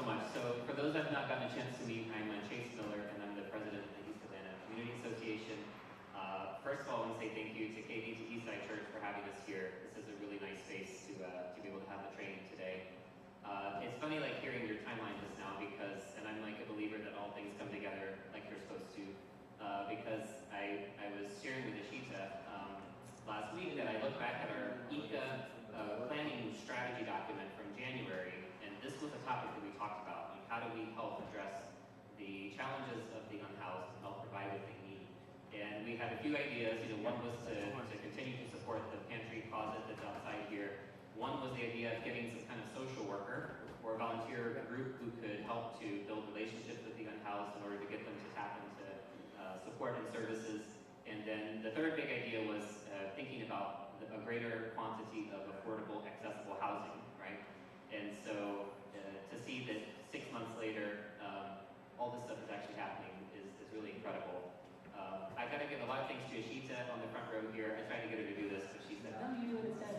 so much. So for those that have not gotten a chance to meet, I'm Chase Miller, and I'm the president of the East Atlanta Community Association. First of all, I want to say thank you to Katie, to Eastside Church for having us here. This is a really nice space to be able to have the training today. It's funny like hearing your timeline just now because, and I'm like a believer that all things come together like they're supposed to, because I was sharing with Ashita last week that I looked back at our ECA planning strategy document from January, and this was a topic that we talked about. Like, how do we help address the challenges of the unhoused and help provide what they need? And we had a few ideas. One was to continue to support the pantry closet that's outside here. One was the idea of getting some kind of social worker or volunteer group who could help to build relationships with the unhoused in order to get them to tap into support and services. And then the third big idea was thinking about a greater quantity of affordable, accessible housing, right? And so to see that 6 months later, all this stuff is actually happening is really incredible. I got to give a lot of thanks to Ashita on the front row here. I tried to get her to do this, but she said, no, you do it instead.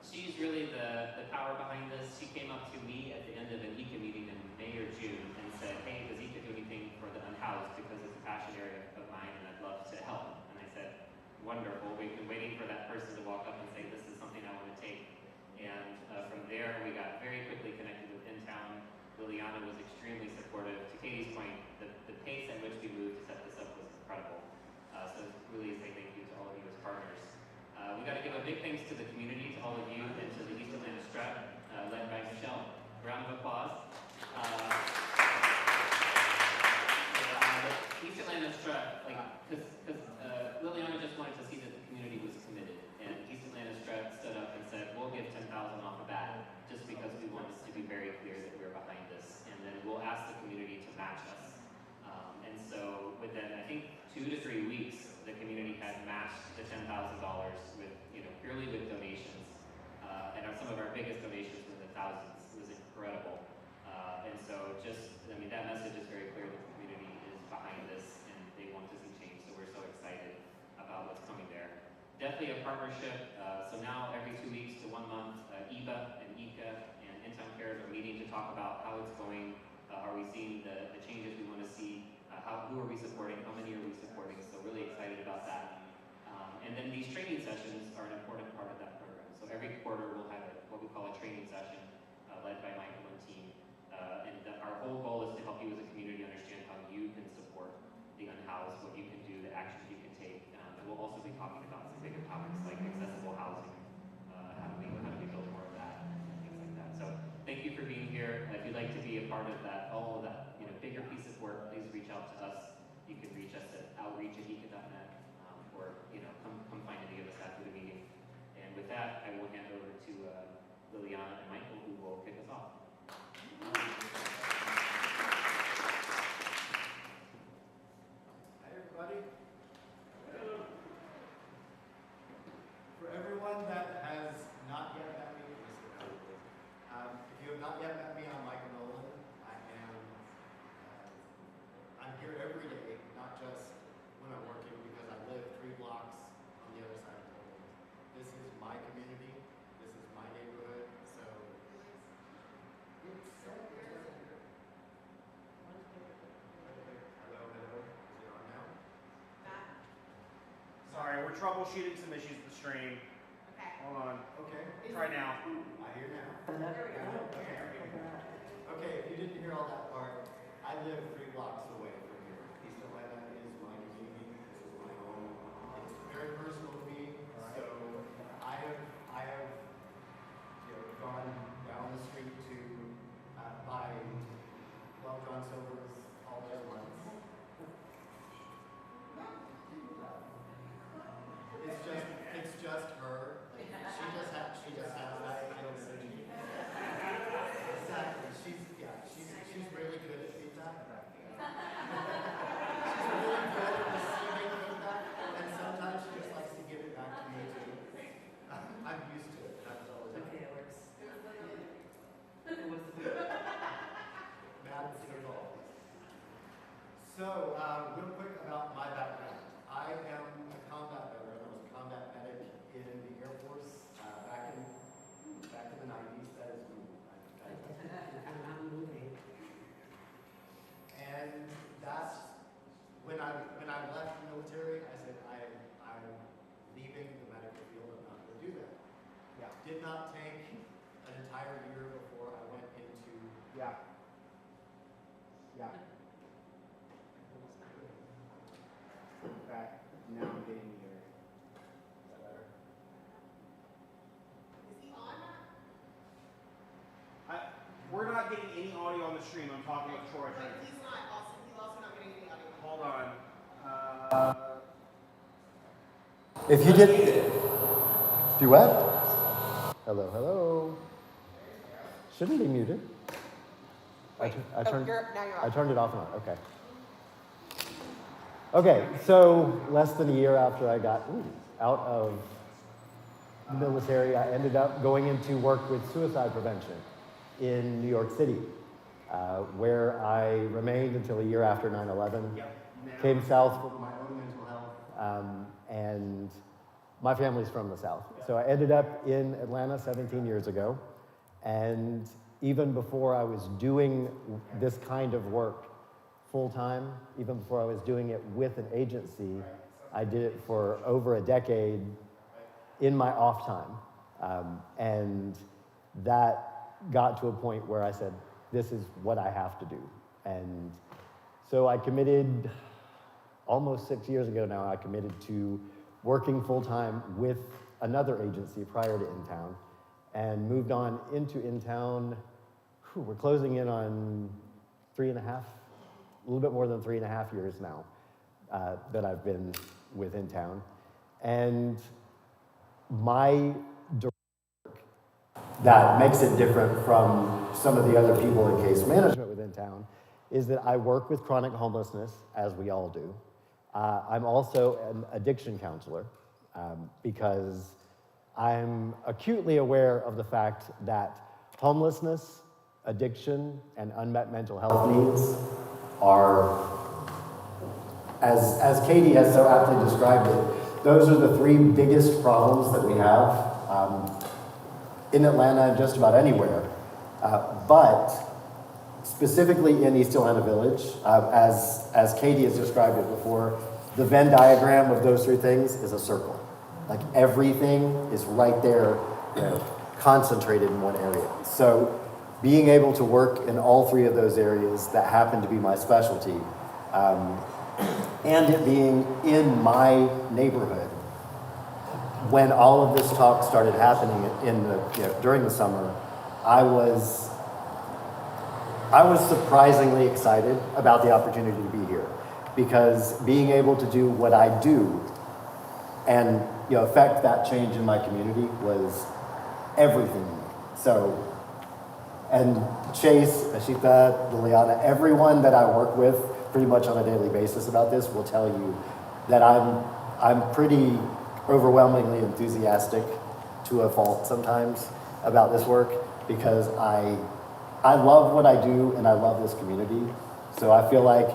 She's really the power behind this. She came up to me at the end of an ECA meeting in May or June and said, hey, does ECA do anything for the unhoused? Because it's a passion area of mine and I'd love to help. And I said, wonderful. We've been waiting for that person to walk up and say, this is something I want to take. And from there, we got very quickly connected with InTown. Liliana was extremely supportive. To Katie's point, the pace at which we moved to set this up was incredible. So really say thank you to all of you as partners. We got to give a big thanks to the community, to all of you, and to the East Atlanta Strut, led by Michelle. Round of applause. East Atlanta Strut, because Liliana just wanted to see that the community was committed, and East Atlanta Strut stood up and said, we'll give $10,000 off the bat, just because we want us to be very clear that we're behind this, and then we'll ask the community to match us. And so within, I think, 2 to 3 weeks, the community had matched the $10,000 with, purely with donations, and some of our biggest donations were in the thousands. It was incredible. And so that message is very clear that the community is behind this and they want to see change. So we're so excited about what's coming there. Definitely a partnership. So now every 2 weeks to 1 month, EBA and ECA and InTown Cares are meeting to talk about how it's going. Are we seeing the changes we want to see? Who are we supporting? How many are we supporting? So really excited about that. And then these training sessions are an important part of that program. So every quarter we'll have what we call a training session led by Michael and team. Our whole goal is to help you as a community understand how you can support the unhoused, what you can do, the actions you can take. And we'll also be talking about some bigger topics like accessible housing. How do we build more of that, and things like that. So thank you for being here. If you'd like to be a part of that, all of that, bigger piece of work, please reach out to us. You can reach us at outreach@eca.net, or come find any of us after the meeting. And with that, I will hand over to Liliana and Michael, who will kick us off. Hi, everybody. Hello. For everyone that has not yet met me, if you have not yet met me, I'm Michael Nolan. I'm here every day, not just when I'm working, because I live 3 blocks on the other side of the building. This is my community. This is my neighborhood. So it's hello. Is it on now? Sorry, we're troubleshooting some issues with the stream. Okay. Hold on. Okay. Try now. I hear now. There we go. Okay, if you didn't hear all that part, I live 3 blocks away from here. East Atlanta is my community. This is my home. It's very personal to me. So I have gone down the street to buy John Silver's all day once. It's just her. Like, she just has that kind of energy. Exactly. She's really good at feedback. She's really good at receiving feedback, and sometimes she just likes to give it back to me too. I'm used to it. That's all it is. Okay, it works. Madness is all. So, real quick about my background. I am a combat veteran. I was a combat medic in the Air Force back in the 90s. That is me. Yeah. Okay, now I'm getting your, is that better? Is he on now? We're not getting any audio on the stream. I'm talking with Troy. Wait, he's also not getting any audio. Hold on. If you did, do what? Hello, hello. Shouldn't be muted. Wait, I turned now you're on. I turned it off and on. Okay. Okay, so less than a year after I got out of the military, I ended up going into work with suicide prevention in New York City, where I remained until a year after 9/11. Came south for my own mental health, and my family's from the South. So I ended up in Atlanta 17 years ago, and even before I was doing this kind of work full-time, even before I was doing it with an agency, I did it for over a decade in my off time. And that got to a point where I said, this is what I have to do. And so I committed, almost 6 years ago now, I committed to working full-time with another agency prior to InTown, and moved on into InTown. We're closing in on 3.5, a little bit more than 3.5 years now that I've been with InTown. And my that makes it different from some of the other people in case management within town is that I work with chronic homelessness, as we all do. I'm also an addiction counselor because I'm acutely aware of the fact that homelessness, addiction, and unmet mental health needs are, as Katie has so aptly described it, those are the three biggest problems that we have in Atlanta and just about anywhere. But specifically in East Atlanta Village, as Katie has described it before, the Venn diagram of those three things is a circle. Like everything is right there, concentrated in one area. So being able to work in all three of those areas that happen to be my specialty, and it being in my neighborhood, when all of this talk started happening in the during the summer, I was surprisingly excited about the opportunity to be here, because being able to do what I do and affect that change in my community was everything to me. So, and Chase, Ashita, Liliana, everyone that I work with pretty much on a daily basis about this will tell you that I'm pretty overwhelmingly enthusiastic to a fault sometimes about this work, because I love what I do and I love this community. So I feel like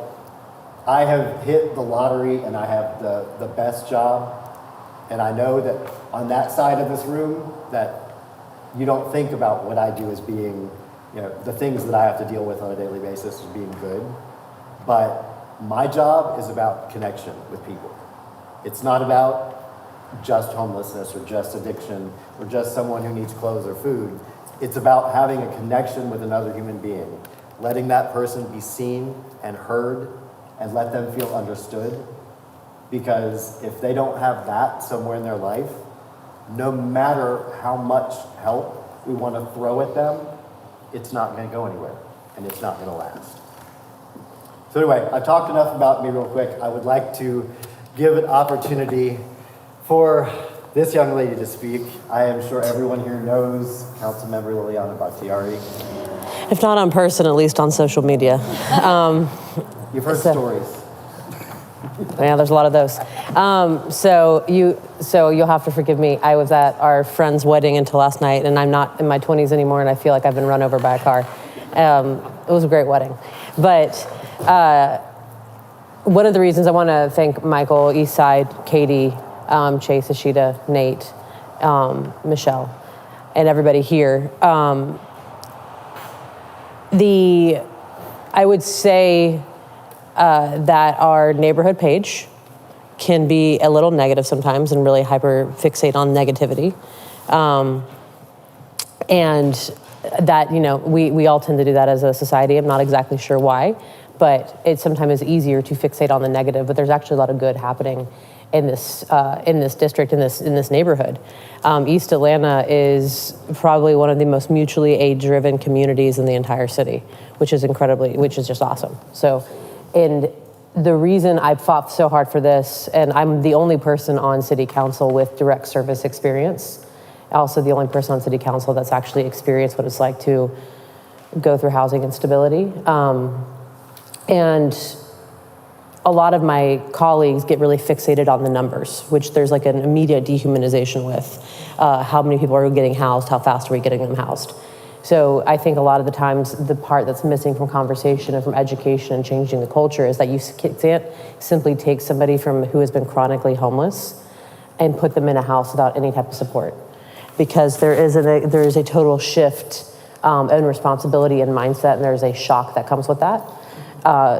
I have hit the lottery and I have the best job. And I know that on that side of this room that you don't think about what I do as being, the things that I have to deal with on a daily basis as being good. But my job is about connection with people. It's not about just homelessness or just addiction or just someone who needs clothes or food. It's about having a connection with another human being, letting that person be seen and heard and let them feel understood. Because if they don't have that somewhere in their life, no matter how much help we want to throw at them, it's not going to go anywhere and it's not going to last. So anyway, I've talked enough about me real quick. I would like to give an opportunity for this young lady to speak. I am sure everyone here knows Councilmember Liliana Bakhtiari. If not on person, at least on social media. You've heard stories. Yeah, there's a lot of those. So you'll have to forgive me. I was at our friend's wedding until last night, and I'm not in my 20s anymore, and I feel like I've been run over by a car. It was a great wedding. But one of the reasons I want to thank Michael, Eastside, Katie, Chase, Ashita, Nate, Michelle, and everybody here. I would say that our neighborhood page can be a little negative sometimes and really hyper fixate on negativity. And that, we all tend to do that as a society. I'm not exactly sure why, but it sometimes is easier to fixate on the negative, but there's actually a lot of good happening in this district, in this neighborhood. East Atlanta is probably one of the most mutually aid-driven communities in the entire city, which is just awesome. So, and the reason I fought so hard for this, and I'm the only person on city council with direct service experience, also the only person on city council that's actually experienced what it's like to go through housing instability. And a lot of my colleagues get really fixated on the numbers, which there's like an immediate dehumanization with. How many people are getting housed? How fast are we getting them housed? So I think a lot of the times the part that's missing from conversation and from education and changing the culture is that you can't simply take somebody who has been chronically homeless and put them in a house without any type of support. Because there is a total shift in responsibility and mindset, and there's a shock that comes with that.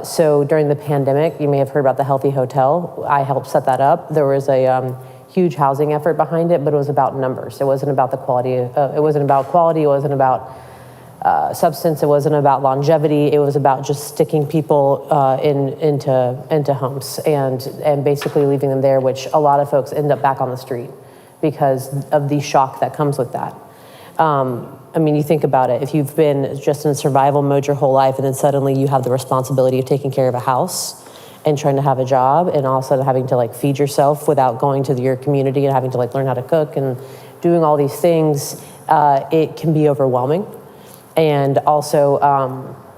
So during the pandemic, you may have heard about the Healthy Hotel. I helped set that up. There was a huge housing effort behind it, but it was about numbers. It wasn't about the quality. It wasn't about quality. It wasn't about substance. It wasn't about longevity. It was about just sticking people into homes and basically leaving them there, which a lot of folks end up back on the street because of the shock that comes with that. I mean, you think about it. If you've been just in survival mode your whole life and then suddenly you have the responsibility of taking care of a house and trying to have a job and also having to like feed yourself without going to your community and having to like learn how to cook and doing all these things, it can be overwhelming. And also,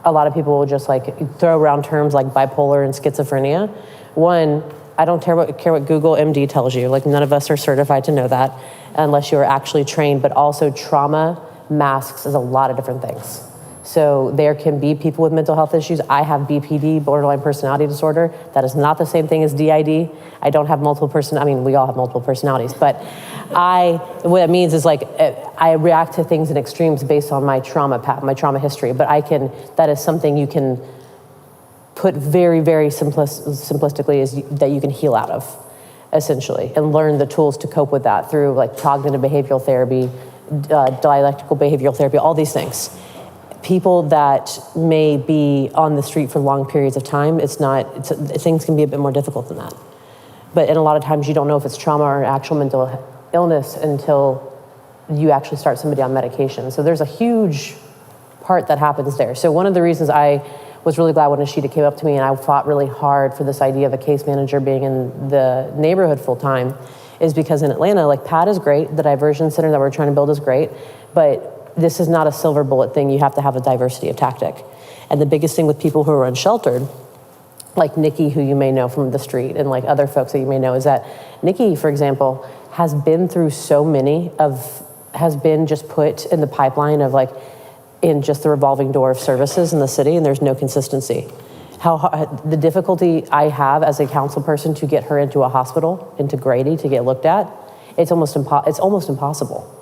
a lot of people will just like throw around terms like bipolar and schizophrenia. One, I don't care what Google MD tells you. Like none of us are certified to know that unless you are actually trained, but also trauma masks is a lot of different things. So there can be people with mental health issues. I have BPD, borderline personality disorder. That is not the same thing as DID. I don't have we all have multiple personalities, but what it means is like, I react to things in extremes based on my trauma history, but that is something you can put very, very simplistically is that you can heal out of, essentially, and learn the tools to cope with that through like cognitive behavioral therapy, dialectical behavioral therapy, all these things. People that may be on the street for long periods of time, things can be a bit more difficult than that. But a lot of times you don't know if it's trauma or actual mental illness until you actually start somebody on medication. So there's a huge part that happens there. So one of the reasons I was really glad when Ashita came up to me and I fought really hard for this idea of a case manager being in the neighborhood full time is because in Atlanta, like Pat is great, the diversion center that we're trying to build is great, but this is not a silver bullet thing. You have to have a diversity of tactic. And the biggest thing with people who are unsheltered, like Nikki, who you may know from the street, and like other folks that you may know, is that Nikki, for example, has been through has been just put in the pipeline of like, in just the revolving door of services in the city, and there's no consistency. The difficulty I have as a council person to get her into a hospital, into Grady, to get looked at, it's almost impossible.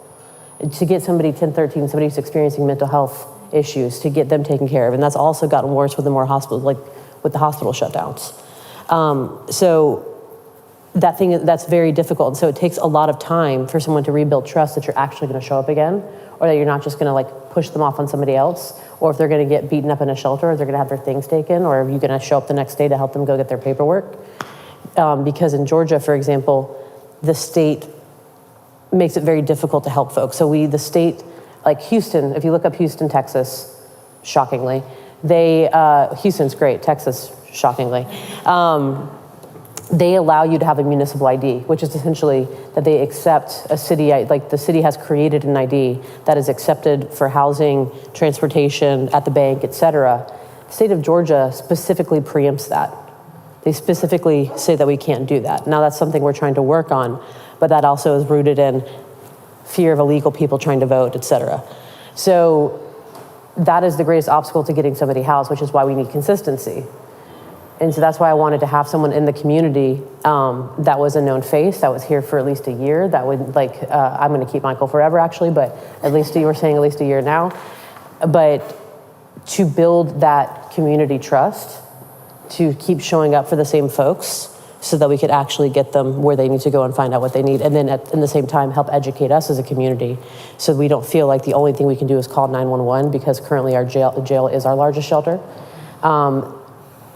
To get somebody 1013, somebody who's experiencing mental health issues, to get them taken care of, and that's also gotten worse with the more hospitals, like with the hospital shutdowns. So that's very difficult, and so it takes a lot of time for someone to rebuild trust that you're actually going to show up again, or that you're not just going to like push them off on somebody else, or if they're going to get beaten up in a shelter, or they're going to have their things taken, or are you going to show up the next day to help them go get their paperwork? Because in Georgia, for example, the state makes it very difficult to help folks. So the state, like Houston, if you look up Houston, Texas, shockingly, Houston's great, Texas, shockingly, they allow you to have a municipal ID, which is essentially that they accept a city, like the city has created an ID that is accepted for housing, transportation, at the bank, et cetera. The state of Georgia specifically preempts that. They specifically say that we can't do that. Now that's something we're trying to work on, but that also is rooted in fear of illegal people trying to vote, et cetera. So that is the greatest obstacle to getting somebody housed, which is why we need consistency. And so that's why I wanted to have someone in the community that was a known face, that was here for at least a year, that would I'm gonna keep Michael forever actually, but at least you were saying at least a year now. But to build that community trust, to keep showing up for the same folks so that we could actually get them where they need to go and find out what they need. And then in the same time, help educate us as a community so we don't feel like the only thing we can do is call 911 because currently our jail is our largest shelter.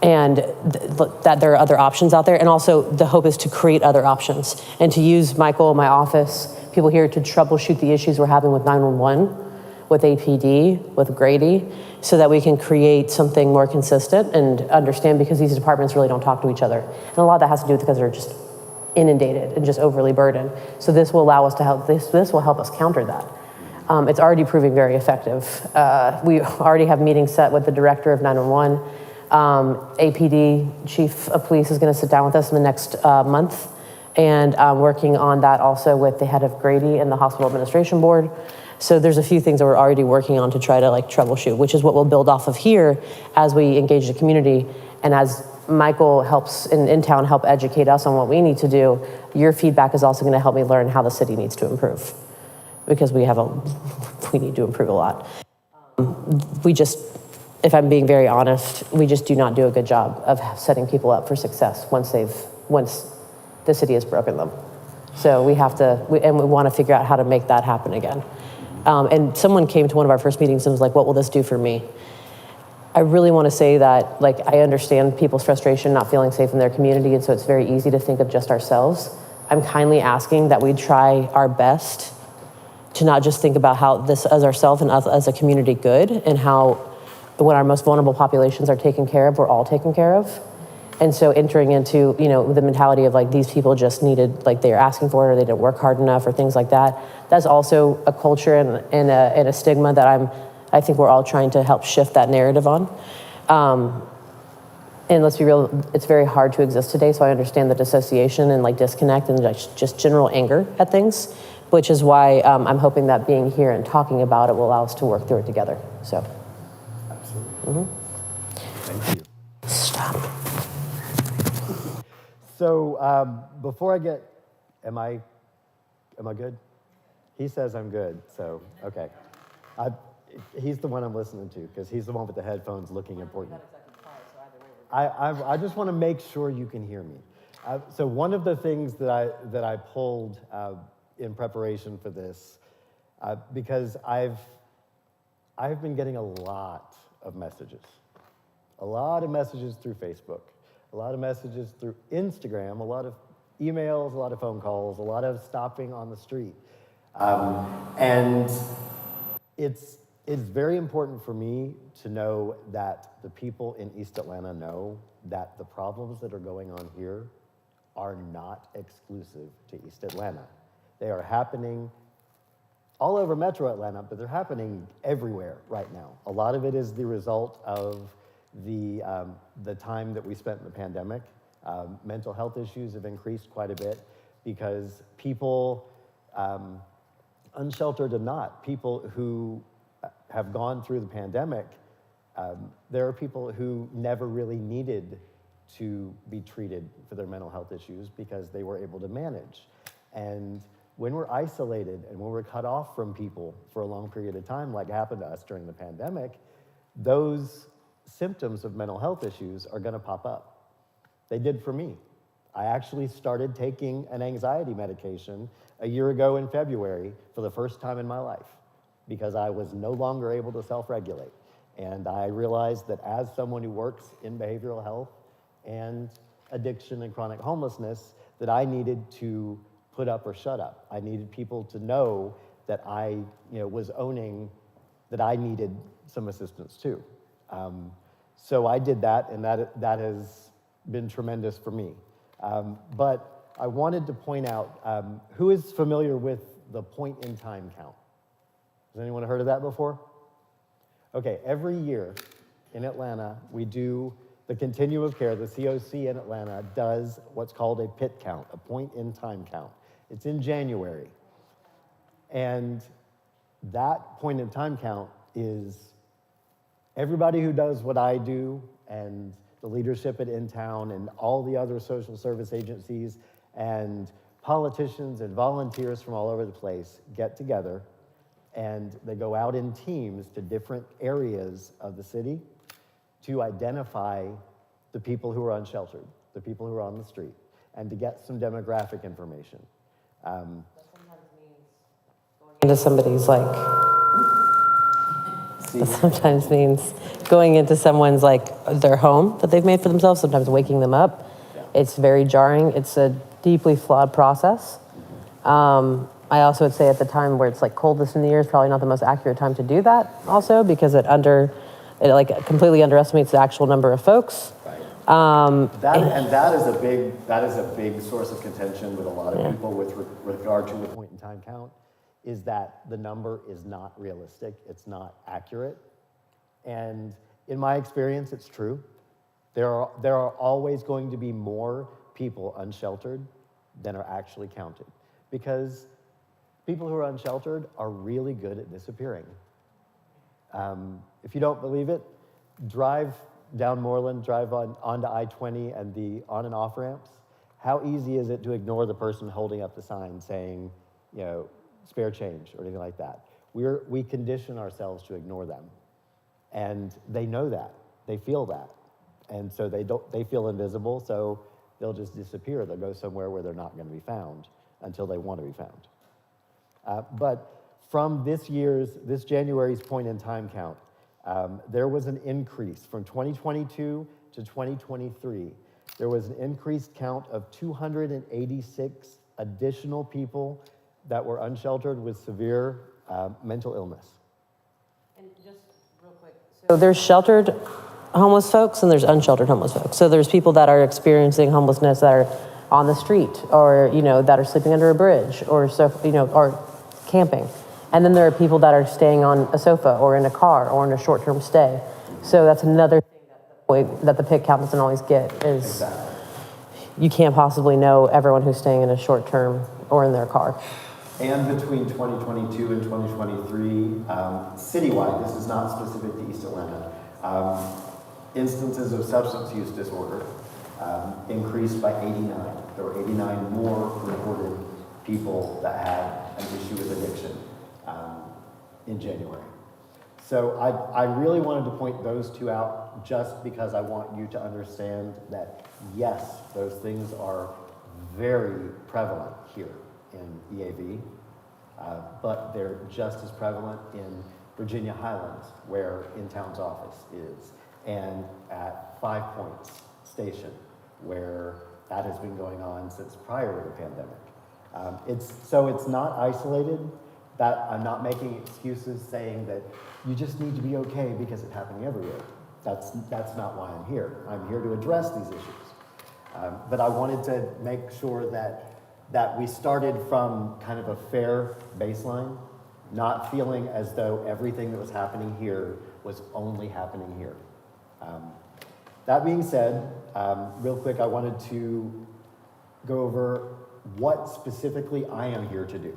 and that there are other options out there. And also the hope is to create other options and to use Michael, my office, people here to troubleshoot the issues we're having with 911, with APD, with Grady, so that we can create something more consistent and understand, because these departments really don't talk to each other. And a lot of that has to do with because they're just inundated and just overly burdened. So this will allow us to help, this will help us counter that. It's already proving very effective. We already have meetings set with the director of 911. APD, chief of police, is gonna sit down with us in the next month, and working on that also with the head of Grady and the hospital administration board. So there's a few things that we're already working on to try to troubleshoot, which is what we'll build off of here as we engage the community. And as Michael helps in town help educate us on what we need to do, your feedback is also gonna help me learn how the city needs to improve, because we need to improve a lot. We just, if I'm being very honest, we just do not do a good job of setting people up for success once the city has broken them. So we have to, and we want to figure out how to make that happen again. And someone came to one of our first meetings and was like, what will this do for me? I really want to say that, I understand people's frustration not feeling safe in their community, and so it's very easy to think of just ourselves. I'm kindly asking that we try our best to not just think about how this as ourselves and us as a community good, and how when our most vulnerable populations are taken care of, we're all taken care of. And so entering into, the mentality of these people just needed, they're asking for it, or they didn't work hard enough, or things like that. That's also a culture and a stigma that I think we're all trying to help shift that narrative on. And let's be real, it's very hard to exist today, so I understand the dissociation and disconnect and just general anger at things, which is why I'm hoping that being here and talking about it will allow us to work through it together, so. Absolutely. Thank you. Stop. So before I get, am I good? He says I'm good, so, okay. He's the one I'm listening to, because he's the one with the headphones looking important. I just want to make sure you can hear me. So one of the things that I pulled in preparation for this, because I've been getting a lot of messages through Facebook, a lot of messages through Instagram, a lot of emails, a lot of phone calls, a lot of stopping on the street. And it's very important for me to know that the people in East Atlanta know that the problems that are going on here are not exclusive to East Atlanta. They are happening all over Metro Atlanta, but they're happening everywhere right now. A lot of it is the result of the time that we spent in the pandemic. Mental health issues have increased quite a bit because people, unsheltered or not, people who have gone through the pandemic, there are people who never really needed to be treated for their mental health issues because they were able to manage. And when we're isolated and when we're cut off from people for a long period of time, like happened to us during the pandemic, those symptoms of mental health issues are gonna pop up. They did for me. I actually started taking an anxiety medication a year ago in February for the first time in my life because I was no longer able to self-regulate. And I realized that as someone who works in behavioral health and addiction and chronic homelessness, that I needed to put up or shut up. I needed people to know that I was owning that I needed some assistance too. So I did that, and that has been tremendous for me. But I wanted to point out, who is familiar with the point-in-time count? Has anyone heard of that before? Okay, every year in Atlanta, we do the continuum of care. The COC in Atlanta does what's called a PIT count, a point-in-time count. It's in January. And that point-in-time count is everybody who does what I do and the leadership at InTown and all the other social service agencies and politicians and volunteers from all over the place get together and they go out in teams to different areas of the city to identify the people who are unsheltered, the people who are on the street, and to get some demographic information. That sometimes means going into somebody's See, That sometimes means going into someone's like their home that they've made for themselves, sometimes waking them up. Yeah. It's very jarring. It's a deeply flawed process. I also would say at the time where it's like coldest in the year is probably not the most accurate time to do that also because it like completely underestimates the actual number of folks. that is a big source of contention with a lot of people with regard to the point in time count, is that the number is not realistic, it's not accurate. And in my experience, it's true. There are always going to be more people unsheltered than are actually counted, because people who are unsheltered are really good at disappearing. If you don't believe it, drive down Moreland, drive onto I-20 and the on and off ramps. How easy is it to ignore the person holding up the sign saying, you know, spare change or anything like that? We condition ourselves to ignore them. And they know that, they feel that. And so they feel invisible, so they'll just disappear. They'll go somewhere where they're not gonna be found until they want to be found. But from this January's point in time count, there was an increase from 2022 to 2023. There was an increased count of 286 additional people that were unsheltered with severe mental illness. And just real quick, so there's sheltered homeless folks and there's unsheltered homeless folks. So there's people that are experiencing homelessness that are on the street, or that are sleeping under a bridge, or or camping. And then there are people that are staying on a sofa or in a car or in a short-term stay. So that's another thing that the PIC count doesn't always get is Exactly. You can't possibly know everyone who's staying in a short-term or in their car. And between 2022 and 2023, citywide, this is not specific to East Atlanta, instances of substance use disorder increased by 89. There were 89 more reported people that had an issue with addiction in January. So I really wanted to point those two out just because I want you to understand that, yes, those things are very prevalent here in EAV, but they're just as prevalent in Virginia Highlands, where In-Town's office is, and at 5 Points Station, where that has been going on since prior to the pandemic. It's not isolated. That I'm not making excuses saying that you just need to be okay because it's happening everywhere. That's not why I'm here. I'm here to address these issues. But I wanted to make sure that we started from kind of a fair baseline, not feeling as though everything that was happening here was only happening here. That being said, real quick, I wanted to go over what specifically I am here to do.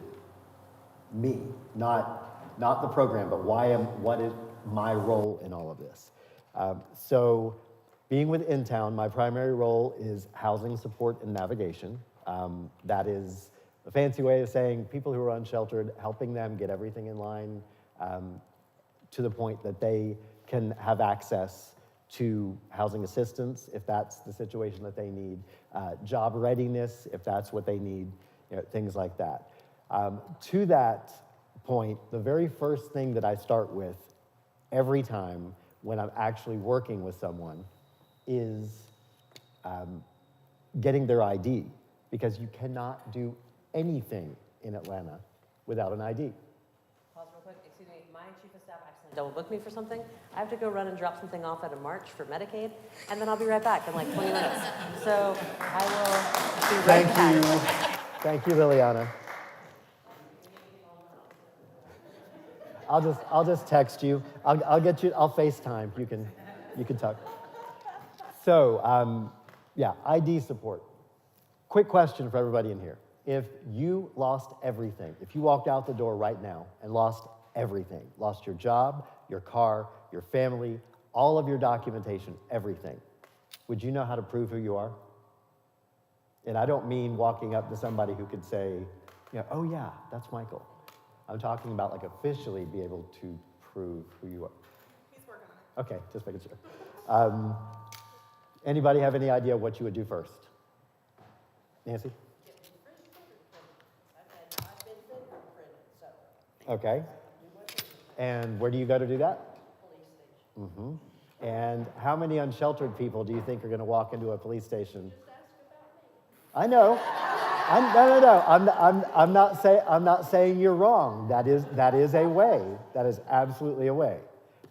Me, not the program, but what is my role in all of this. So being with In-Town, my primary role is housing support and navigation. That is a fancy way of saying people who are unsheltered, helping them get everything in line to the point that they can have access to housing assistance if that's the situation that they need, job readiness if that's what they need, things like that. To that point, the very first thing that I start with every time when I'm actually working with someone is getting their ID, because you cannot do anything in Atlanta without an ID. Pause real quick. Excuse me, my chief of staff accidentally double booked me for something. I have to go run and drop something off at a march for Medicaid, and then I'll be right back in like 20 minutes. So I will be right back. Thank you. Thank you, Liliana. I'll just text you. I'll get you. I'll FaceTime. You can talk. So yeah, ID support. Quick question for everybody in here. If you lost everything, if you walked out the door right now and lost everything, lost your job, your car, your family, all of your documentation, everything, would you know how to prove who you are? And I don't mean walking up to somebody who could say, oh yeah, that's Michael. I'm talking about like officially be able to prove who you are. He's working on it. Okay, just making sure. Anybody have any idea what you would do first? Nancy? I've been fingerprinted, so. Okay. And where do you go to do that? And how many unsheltered people do you think are going to walk into a police station? I know. No. I'm not saying you're wrong. That is a way. That is absolutely a way.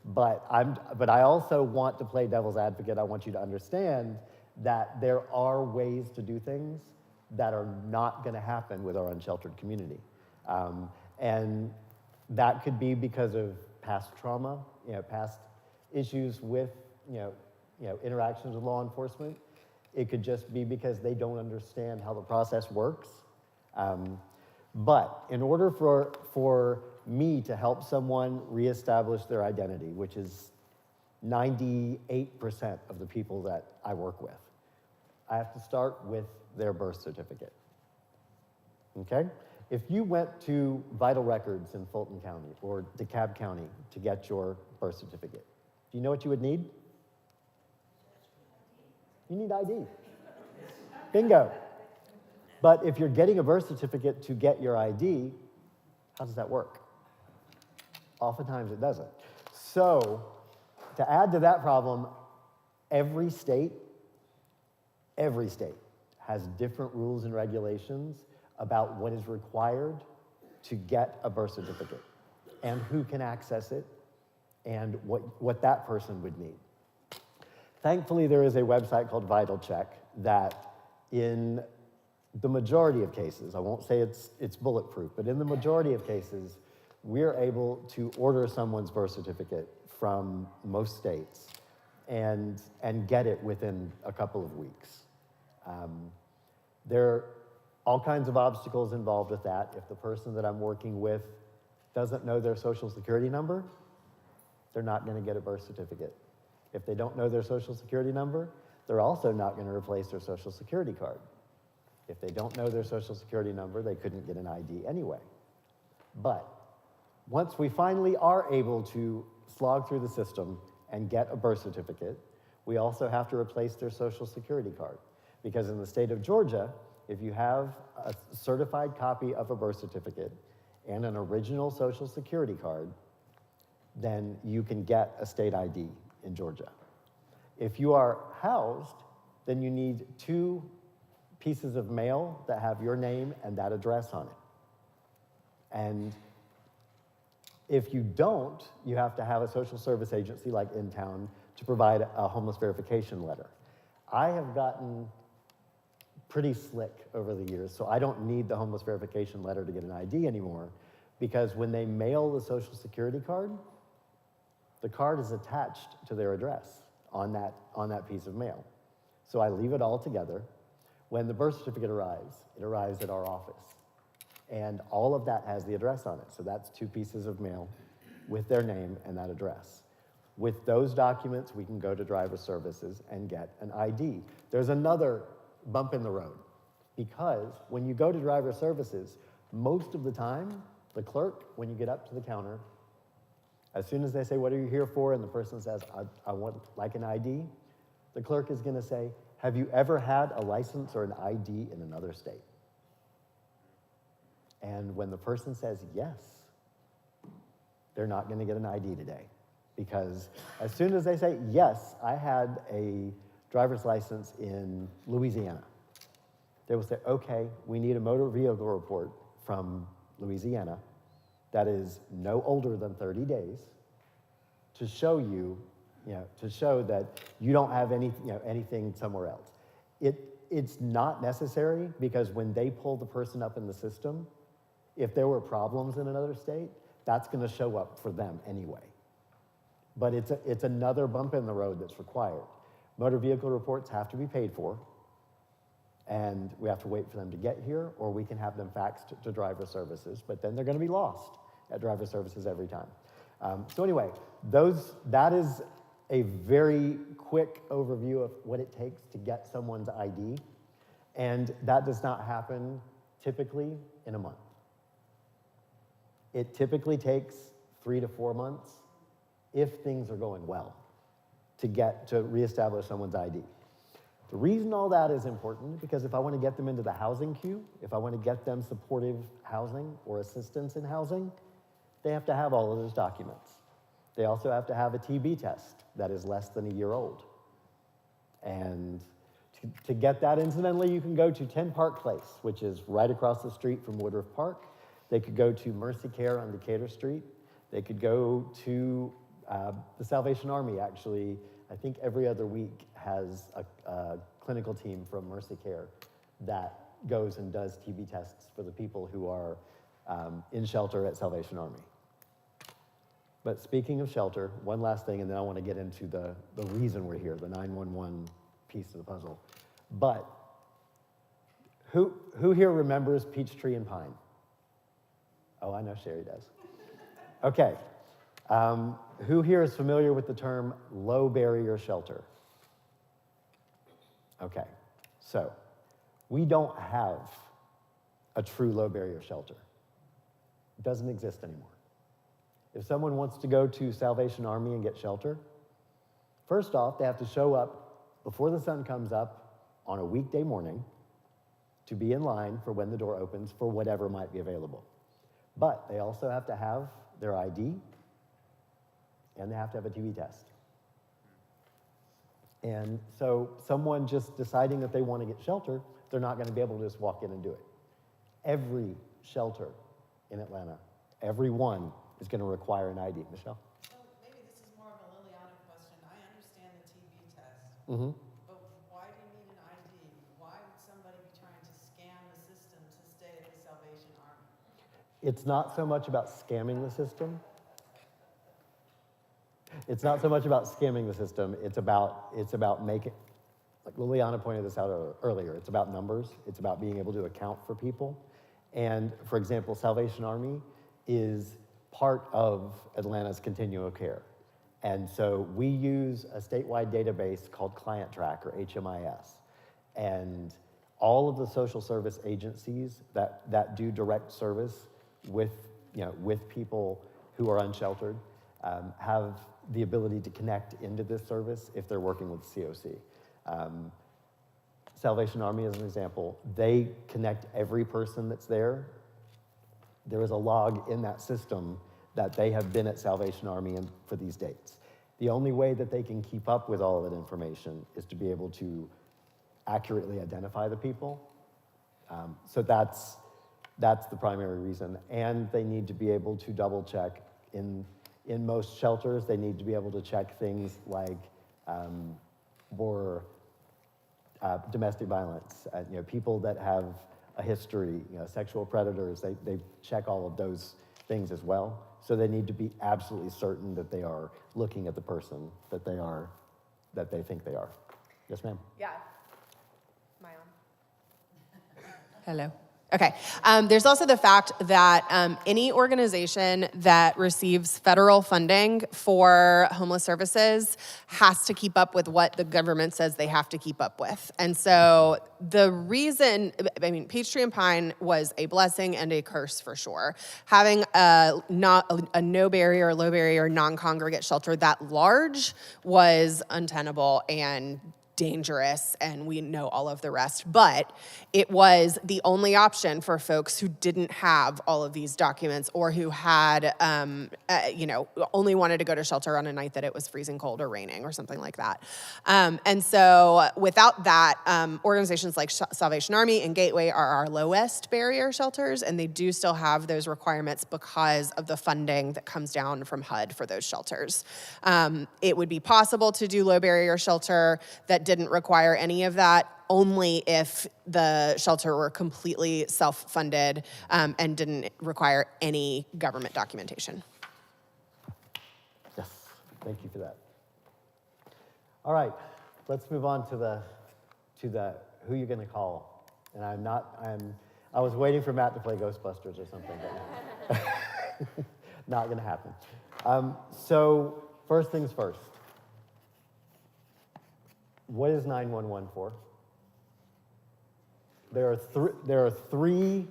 But I also want to play devil's advocate. I want you to understand that there are ways to do things that are not going to happen with our unsheltered community, and that could be because of past trauma, past issues with, interactions with law enforcement. It could just be because they don't understand how the process works. But in order for me to help someone reestablish their identity, which is 98% of the people that I work with, I have to start with their birth certificate. Okay? If you went to Vital Records in Fulton County or DeKalb County to get your birth certificate, do you know what you would need? You need ID. Bingo. But if you're getting a birth certificate to get your ID, how does that work? Oftentimes it doesn't. So, to add to that problem, every state has different rules and regulations about what is required to get a birth certificate and who can access it and what that person would need. Thankfully, there is a website called Vital Check that in the majority of cases, I won't say it's bulletproof, but in the majority of cases, we're able to order someone's birth certificate from most states and get it within a couple of weeks. There are all kinds of obstacles involved with that. If the person that I'm working with doesn't know their social security number, they're not going to get a birth certificate. If they don't know their social security number, they're also not going to replace their social security card. If they don't know their social security number, they couldn't get an ID anyway. But once we finally are able to slog through the system and get a birth certificate, we also have to replace their social security card. Because in the state of Georgia, if you have a certified copy of a birth certificate and an original social security card, then you can get a state ID in Georgia. If you are housed, then you need 2 pieces of mail that have your name and that address on it. And if you don't, you have to have a social service agency like in town to provide a homeless verification letter. I have gotten pretty slick over the years, so I don't need the homeless verification letter to get an ID anymore, because when they mail the social security card, the card is attached to their address on that piece of mail. So I leave it all together. When the birth certificate arrives, it arrives at our office. And all of that has the address on it. So that's 2 pieces of mail with their name and that address. With those documents, we can go to driver services and get an ID. There's another bump in the road, because when you go to driver services, most of the time, the clerk, when you get up to the counter, as soon as they say, "What are you here for?" and the person says, I want like an ID, the clerk is going to say, "Have you ever had a license or an ID in another state?" And when the person says yes, they're not going to get an ID today. Because as soon as they say, "Yes, I had a driver's license in Louisiana," they will say, "Okay, we need a motor vehicle report from Louisiana that is no older than 30 days to show you, to show that you don't have anything somewhere else." It's not necessary, because when they pull the person up in the system, if there were problems in another state, that's going to show up for them anyway. But it's another bump in the road that's required. Motor vehicle reports have to be paid for, and we have to wait for them to get here, or we can have them faxed to driver services, but then they're going to be lost at driver services every time. So anyway, that is a very quick overview of what it takes to get someone's ID, and that does not happen typically in a month. It typically takes 3 to 4 months, if things are going well, to reestablish someone's ID. The reason all that is important, because if I want to get them into the housing queue, if I want to get them supportive housing or assistance in housing, they have to have all of those documents. They also have to have a TB test that is less than a year old. And to get that, incidentally, you can go to 10 Park Place, which is right across the street from Woodruff Park. They could go to Mercy Care on Decatur Street. They could go to the Salvation Army, actually. I think every other week has a clinical team from Mercy Care that goes and does TB tests for the people who are in shelter at Salvation Army. But speaking of shelter, one last thing, and then I want to get into the reason we're here, the 911 piece of the puzzle. But who here remembers Peachtree and Pine? Oh, I know Sherry does. Okay. Who here is familiar with the term low barrier shelter? Okay. So we don't have a true low barrier shelter. It doesn't exist anymore. If someone wants to go to Salvation Army and get shelter, first off, they have to show up before the sun comes up on a weekday morning to be in line for when the door opens for whatever might be available. But they also have to have their ID and they have to have a TB test. And so someone just deciding that they want to get shelter, they're not going to be able to just walk in and do it. Every shelter in Atlanta, every one is going to require an ID. Michelle? So maybe this is more of a Liliana question. I understand the TB test, but why do you need an ID? Why would somebody be trying to scam the system to stay at the Salvation Army? It's not so much about scamming the system. It's not so much about scamming the system. It's about making, like Liliana pointed this out earlier, it's about numbers. It's about being able to account for people. And for example, Salvation Army is part of Atlanta's continuum of care. And so we use a statewide database called Client Track, or HMIS. And all of the social service agencies that do direct service with people who are unsheltered have the ability to connect into this service if they're working with COC. Salvation Army, as an example, they connect every person that's there. There is a log in that system that they have been at Salvation Army for these dates. The only way that they can keep up with all of that information is to be able to accurately identify the people. So that's the primary reason. And they need to be able to double check. In most shelters, they need to be able to check things like domestic violence, people that have a history, sexual predators, they check all of those things as well. So they need to be absolutely certain that they are looking at the person that they think they are. Yes, ma'am? Yeah. Am I on? Hello. Okay. There's also the fact that any organization that receives federal funding for homeless services has to keep up with what the government says they have to keep up with. And so the reason, Peachtree and Pine was a blessing and a curse for sure. Having a no barrier or low barrier non-congregate shelter that large was untenable and dangerous, and we know all of the rest, but it was the only option for folks who didn't have all of these documents or who had, only wanted to go to shelter on a night that it was freezing cold or raining or something like that. And so without that, organizations like Salvation Army and Gateway are our lowest barrier shelters, and they do still have those requirements because of the funding that comes down from HUD for those shelters. It would be possible to do low barrier shelter that didn't require any of that only if the shelter were completely self-funded and didn't require any government documentation. Yes, thank you for that. All right, let's move on to the who you're gonna call. And I was waiting for Matt to play Ghostbusters or something, but not gonna happen. So first things first. What is 911 for? There are three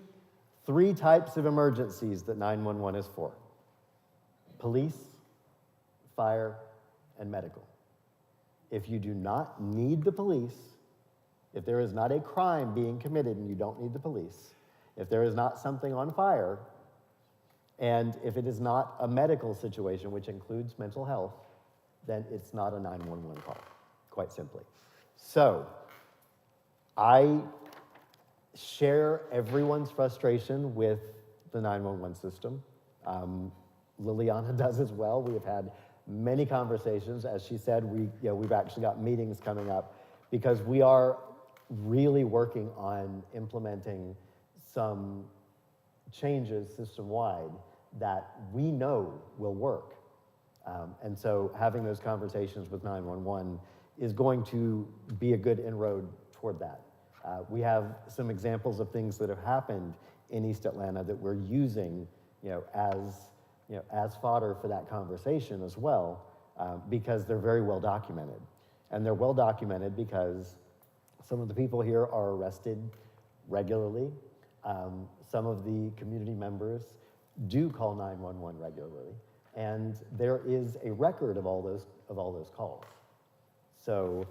types of emergencies that 911 is for: police, fire, and medical. If you do not need the police, if there is not a crime being committed and you don't need the police, if there is not something on fire And if it is not a medical situation, which includes mental health, then it's not a 911 call, quite simply. So I share everyone's frustration with the 911 system. Liliana does as well. We have had many conversations. As she said, we've actually got meetings coming up because we are really working on implementing some changes system-wide that we know will work. And so having those conversations with 911 is going to be a good inroad toward that. We have some examples of things that have happened in East Atlanta that we're using, as fodder for that conversation as well, because they're very well documented. And they're well documented because some of the people here are arrested regularly. Some of the community members do call 911 regularly, and there is a record of all those calls. So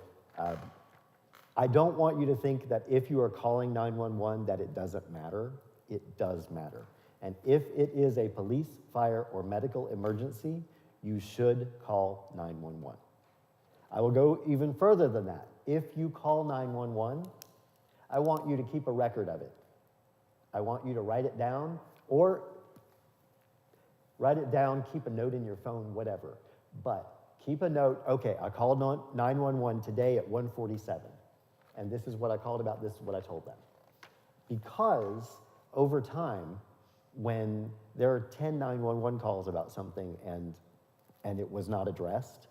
I don't want you to think that if you are calling 911 that it doesn't matter. It does matter. And if it is a police, fire, or medical emergency, you should call 911. I will go even further than that. If you call 911, I want you to keep a record of it. I want you to write it down, or write it down, keep a note in your phone, whatever. But keep a note, okay, I called 911 today at 1:47, and this is what I called about, this is what I told them. Because over time, when there are 10 911 calls about something and it was not addressed,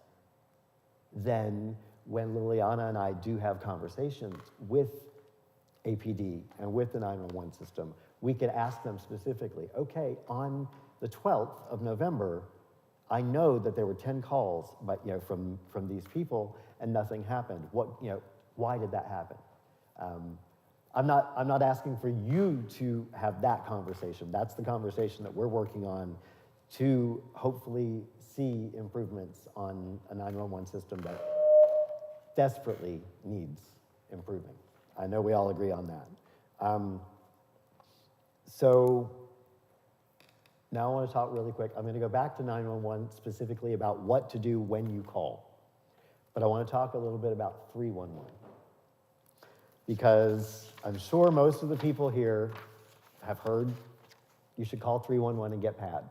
then when Liliana and I do have conversations with APD and with the 911 system, we could ask them specifically, okay, on the 12th of November, I know that there were 10 calls, but from these people, and nothing happened. Why did that happen? I'm not asking for you to have that conversation. That's the conversation that we're working on to hopefully see improvements on a 911 system that desperately needs improving. I know we all agree on that. So now I want to talk really quick. I'm going to go back to 911 specifically about what to do when you call. But I want to talk a little bit about 311. Because I'm sure most of the people here have heard you should call 311 and get PAD.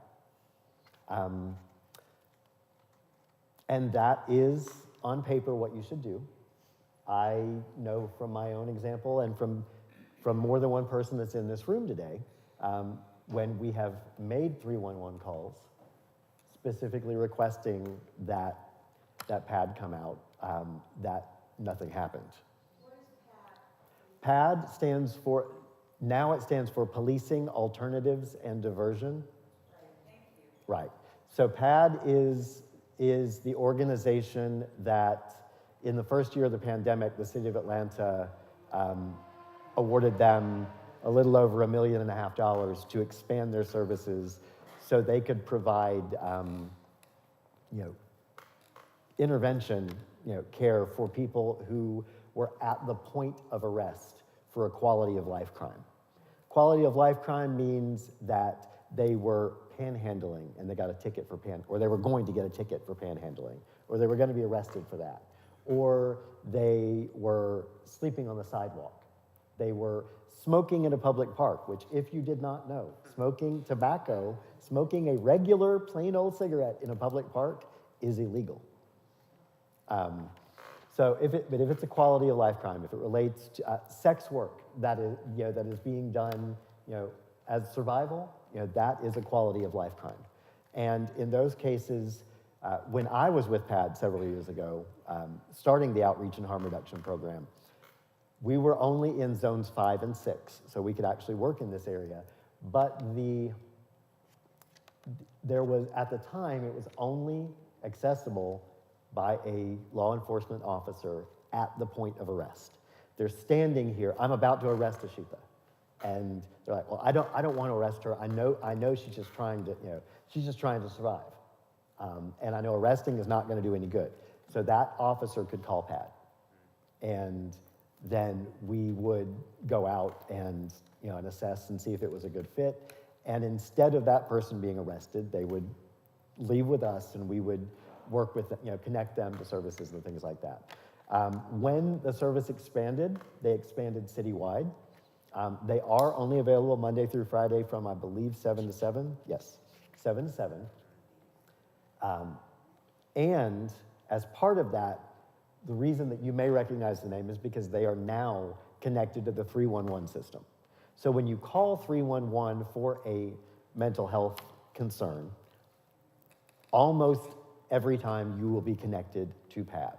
And that is, on paper, what you should do. I know from my own example and from more than one person that's in this room today, when we have made 311 calls, specifically requesting that PAD come out, that nothing happened. PAD stands for, now it stands for Policing Alternatives and Diversion. Right, thank you. Right. So PAD is the organization that, in the first year of the pandemic, the city of Atlanta awarded them a little over $1.5 million to expand their services so they could provide, intervention, care for people who were at the point of arrest for a quality of life crime. Quality of life crime means that they were panhandling and they got a ticket for or they were going to get a ticket for panhandling, or they were going to be arrested for that, or they were sleeping on the sidewalk. They were smoking in a public park, which, if you did not know, smoking a regular plain old cigarette in a public park is illegal. But if it's a quality of life crime, if it relates to sex work that is being done, as survival, that is a quality of life crime. And in those cases, when I was with PAD several years ago, starting the Outreach and Harm Reduction Program, we were only in zones 5 and 6, so we could actually work in this area. But there was, at the time, it was only accessible by a law enforcement officer at the point of arrest. They're standing here. I'm about to arrest Ashita, and they're like, "Well, I don't want to arrest her. I know she's just trying to survive, and I know arresting is not going to do any good." So that officer could call PAD, and then we would go out and and assess and see if it was a good fit. And instead of that person being arrested, they would leave with us and we would work with, connect them to services and things like that. When the service expanded, they expanded citywide. They are only available Monday through Friday from, I believe, 7 to 7. Yes, 7 to 7. And as part of that, the reason that you may recognize the name is because they are now connected to the 311 system. So when you call 311 for a mental health concern, almost every time you will be connected to PAD.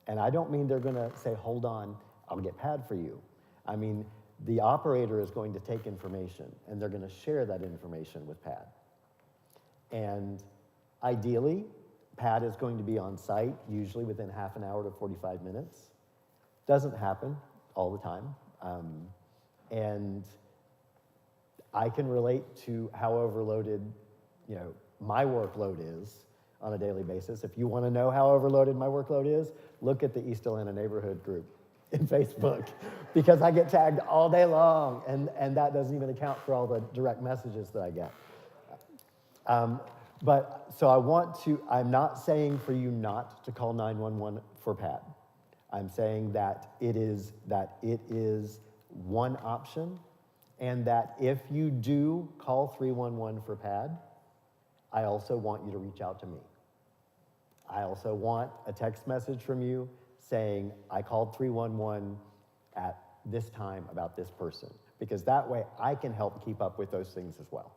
And I don't mean they're gonna say, hold on, I'll get PAD for you. I mean, the operator is going to take information and they're gonna share that information with PAD. And ideally, PAD is going to be on site, usually within half an hour to 45 minutes. Doesn't happen all the time. And I can relate to how overloaded, my workload is on a daily basis. If you want to know how overloaded my workload is, look at the East Atlanta neighborhood group in Facebook, because I get tagged all day long, and that doesn't even account for all the direct messages that I get. But so I'm not saying for you not to call 911 for PAD. I'm saying that it is one option, and that if you do call 311 for PAD, I also want you to reach out to me. I also want a text message from you saying, I called 311 at this time about this person, because that way I can help keep up with those things as well.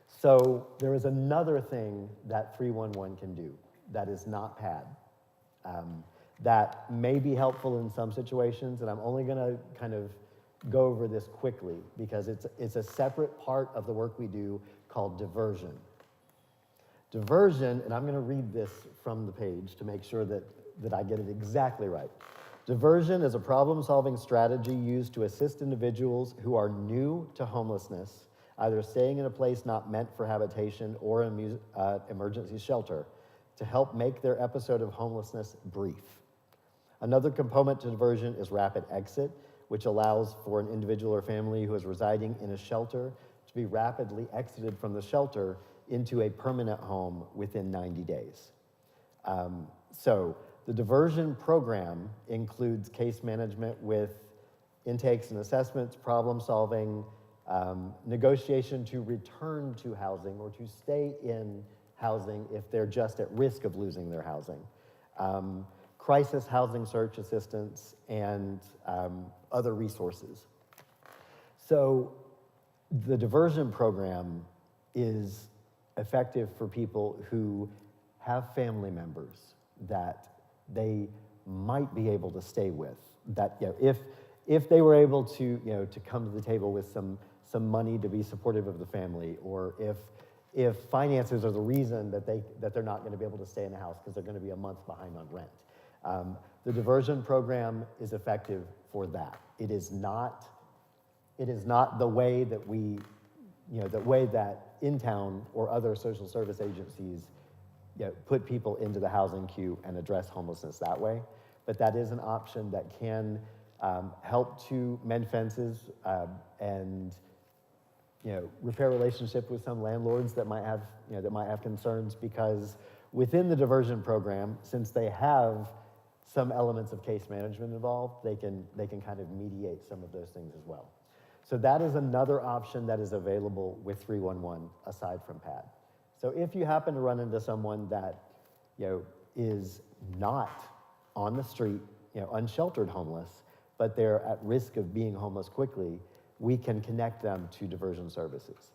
So there is another thing that 311 can do that is not PAD, that may be helpful in some situations, and I'm only gonna kind of go over this quickly because it's a separate part of the work we do called diversion. Diversion, and I'm gonna read this from the page to make sure that I get it exactly right. Diversion is a problem-solving strategy used to assist individuals who are new to homelessness, either staying in a place not meant for habitation or an emergency shelter, to help make their episode of homelessness brief. Another component to diversion is rapid exit, which allows for an individual or family who is residing in a shelter to be rapidly exited from the shelter into a permanent home within 90 days. So the diversion program includes case management with intakes and assessments, problem solving, negotiation to return to housing or to stay in housing if they're just at risk of losing their housing, crisis housing search assistance, and other resources. So the diversion program is effective for people who have family members that they might be able to stay with, that if they were able to to come to the table with some money to be supportive of the family, or if finances are the reason that they're not going to be able to stay in the house because they're going to be a month behind on rent. The diversion program is effective for that. It is not the way that we, the way that in town or other social service agencies put people into the housing queue and address homelessness that way. But that is an option that can help to mend fences and repair relationship with some landlords that might have concerns, because within the diversion program, since they have some elements of case management involved, they can kind of mediate some of those things as well. So that is another option that is available with 311 aside from PAD. So if you happen to run into someone that is not on the street, unsheltered homeless, but they're at risk of being homeless quickly, we can connect them to diversion services.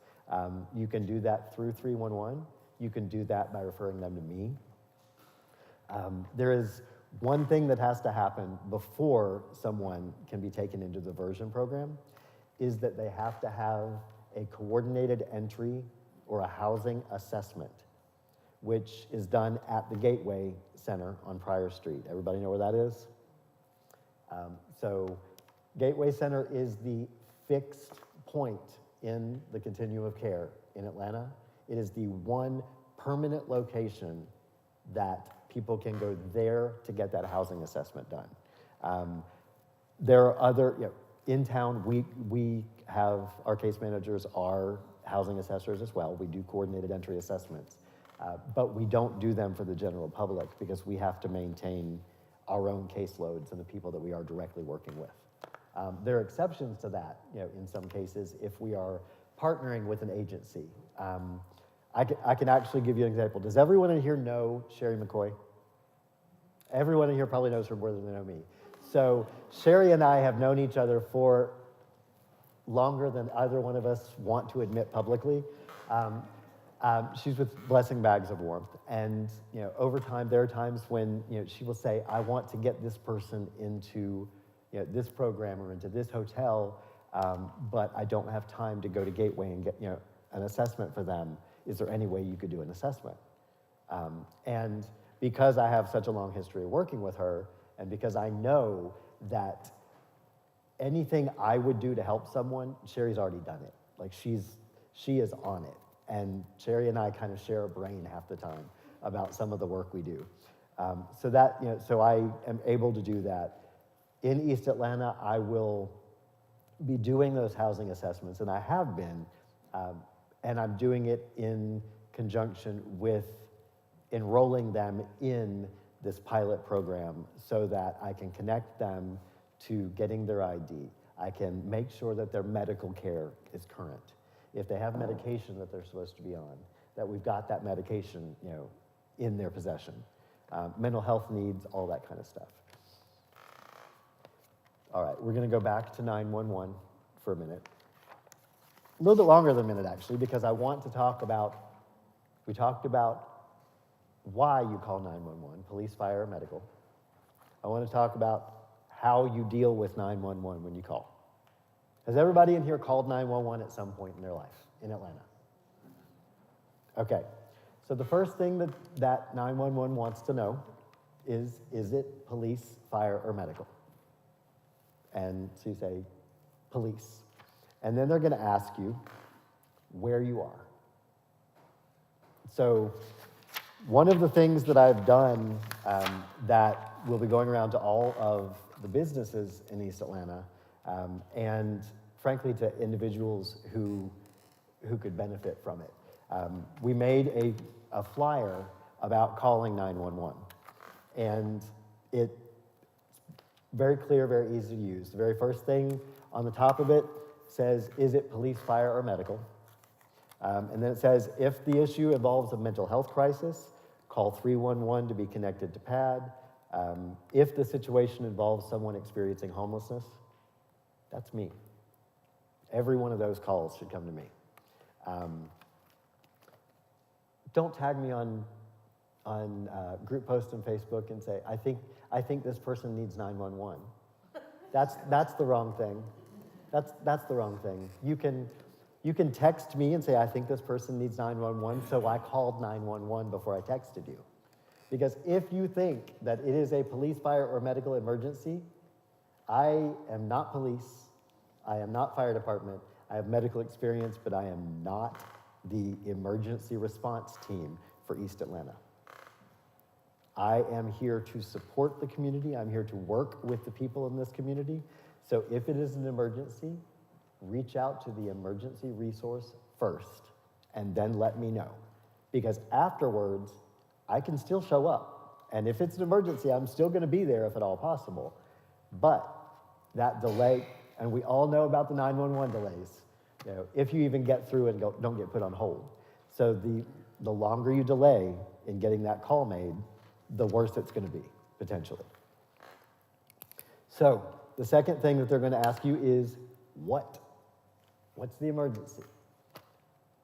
You can do that through 311. You can do that by referring them to me. There is one thing that has to happen before someone can be taken into the diversion program, is that they have to have a coordinated entry or a housing assessment, which is done at the Gateway Center on Pryor Street. Everybody know where that is? So Gateway Center is the fixed point in the continuum of care in Atlanta. It is the one permanent location that people can go there to get that housing assessment done. There are other, in town, we our case managers are housing assessors as well. We do coordinated entry assessments, but we don't do them for the general public because we have to maintain our own caseloads and the people that we are directly working with. There are exceptions to that, in some cases, if we are partnering with an agency. I can actually give you an example. Does everyone in here know Sherry McCoy? Everyone in here probably knows her more than they know me. So Sherry and I have known each other for longer than either one of us want to admit publicly. She's with Blessing Bags of Warmth, and over time there are times when she will say, "I want to get this person into this program or into this hotel, but I don't have time to go to Gateway and get an assessment for them. Is there any way you could do an assessment?" And because I have such a long history of working with her, and because I know that anything I would do to help someone, Sherry's already done it. Like she is on it. And Sherry and I kind of share a brain half the time about some of the work we do. So I am able to do that. In East Atlanta, I will be doing those housing assessments, and I have been, and I'm doing it in conjunction with enrolling them in this pilot program so that I can connect them to getting their ID. I can make sure that their medical care is current. If they have medication that they're supposed to be on, that we've got that medication, in their possession. Mental health needs, all that kind of stuff. All right, we're gonna go back to 911 for a minute. A little bit longer than a minute, actually, because I want to talk about, we talked about why you call 911, police, fire, or medical. I want to talk about how you deal with 911 when you call. Has everybody in here called 911 at some point in their life in Atlanta? Okay, so the first thing that 911 wants to know is it police, fire, or medical? And so you say, police. And then they're gonna ask you where you are. So one of the things that I've done that will be going around to all of the businesses in East Atlanta, and frankly to individuals who could benefit from it. We made a flyer about calling 911, and it's very clear, very easy to use. The very first thing on the top of it says, is it police, fire, or medical? And then it says, if the issue involves a mental health crisis, call 311 to be connected to PAD. If the situation involves someone experiencing homelessness, that's me. Every one of those calls should come to me. Don't tag me on group posts on Facebook and say, I think this person needs 911. That's the wrong thing. That's the wrong thing. You can text me and say, I think this person needs 911, so I called 911 before I texted you. Because if you think that it is a police, fire, or medical emergency, I am not police, I am not fire department, I have medical experience, but I am not the emergency response team for East Atlanta. I am here to support the community, I'm here to work with the people in this community, so if it is an emergency, reach out to the emergency resource first, and then let me know. Because afterwards, I can still show up. And if it's an emergency, I'm still gonna be there if at all possible. But that delay, and we all know about the 911 delays, if you even get through and don't get put on hold. So the longer you delay in getting that call made, the worse it's gonna be, potentially. So the second thing that they're gonna ask you is, what? What's the emergency?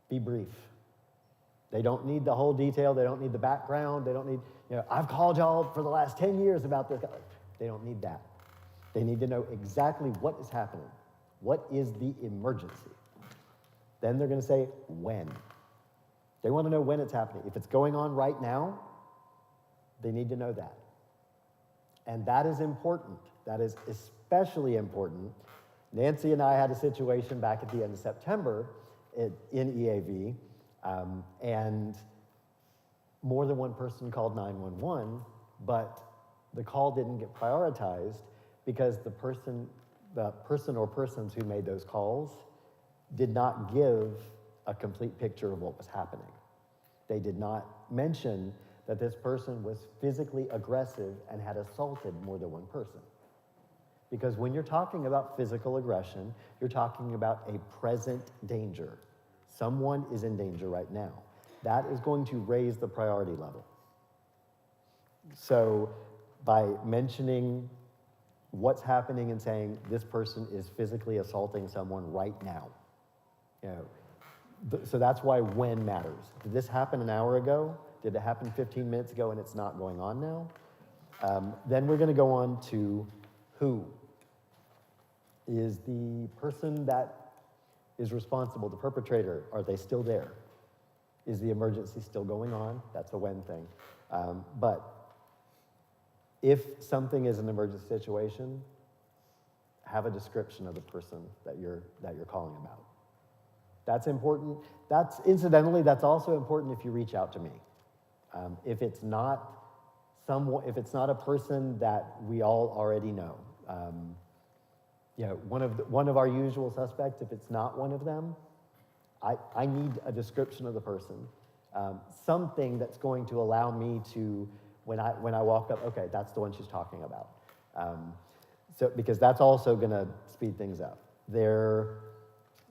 Be brief. They don't need the whole detail, they don't need the background, they don't need, I've called y'all for the last 10 years about this. They don't need that. They need to know exactly what is happening. What is the emergency? Then they're gonna say, when? They wanna know when it's happening. If it's going on right now, they need to know that. And that is important. That is especially important. Nancy and I had a situation back at the end of September in EAV, and more than one person called 911, but the call didn't get prioritized because the person or persons who made those calls did not give a complete picture of what was happening. They did not mention that this person was physically aggressive and had assaulted more than one person. Because when you're talking about physical aggression, you're talking about a present danger. Someone is in danger right now. That is going to raise the priority level. So by mentioning what's happening and saying this person is physically assaulting someone right now, you know, so that's why when matters. Did this happen an hour ago? Did it happen 15 minutes ago and it's not going on now? Then we're going to go on to who. Is the person that is responsible, the perpetrator, are they still there? Is the emergency still going on? That's a when thing. But if something is an emergency situation, have a description of the person that you're calling about. That's important. That's incidentally, that's also important if you reach out to me. If it's not a person that we all already know, you know, one of our usual suspects, if it's not one of them, I need a description of the person, something that's going to allow me to, when I walk up, okay, that's the one she's talking about. So because that's also going to speed things up. Their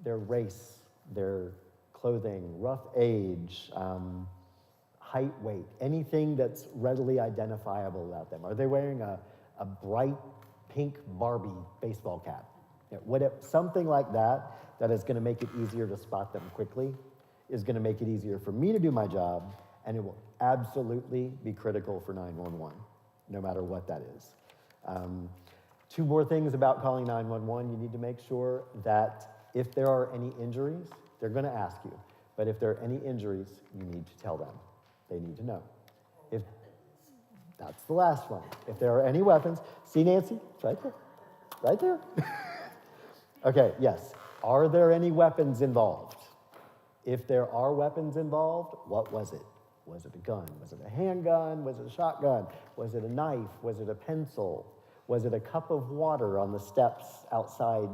race, their clothing, rough age, height, weight, anything that's readily identifiable about them. Are they wearing a bright pink Barbie baseball cap? You know, something like that is going to make it easier to spot them quickly, is going to make it easier for me to do my job, and it will absolutely be critical for 911, no matter what that is. Two more things about calling 911. You need to make sure that if there are any injuries, they're going to ask you, but if there are any injuries, you need to tell them. They need to know. If that's the last one. If there are any weapons, see Nancy? It's right there. Right there. Okay, yes. Are there any weapons involved? If there are weapons involved, what was it? Was it a gun? Was it a handgun? Was it a shotgun? Was it a knife? Was it a pencil? Was it a cup of water on the steps outside,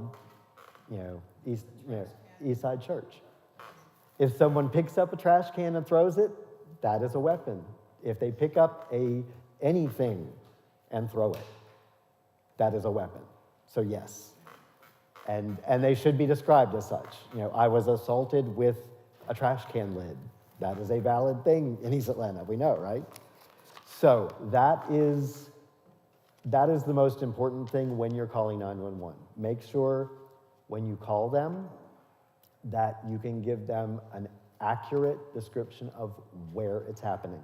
East Side Church? If someone picks up a trash can and throws it, that is a weapon. If they pick up anything and throw it, that is a weapon. So yes, and they should be described as such. You know, I was assaulted with a trash can lid. That is a valid thing in East Atlanta. We know, right? So that is the most important thing when you're calling 911. Make sure when you call them that you can give them an accurate description of where it's happening.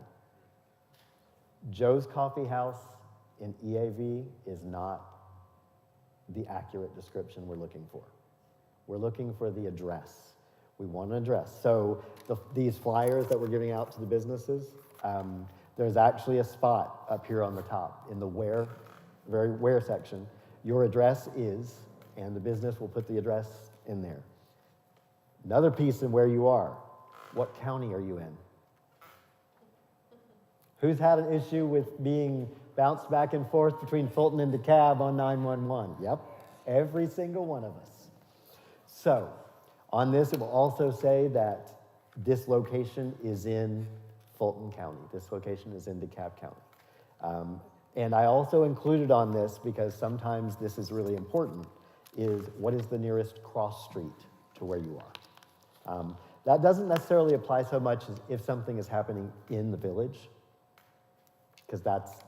Joe's Coffee House in EAV is not the accurate description we're looking for. We're looking for the address. We want an address. So these flyers that we're giving out to the businesses, there's actually a spot up here on the top in the where section. Your address is, and the business will put the address in there. Another piece in where you are. What county are you in? Who's had an issue with being bounced back and forth between Fulton and DeKalb on 911? Yep, every single one of us. So, on this, it will also say that this location is in Fulton County. This location is in DeKalb County. And I also included on this, because sometimes this is really important, is what is the nearest cross street to where you are. That doesn't necessarily apply so much as if something is happening in the village, because that's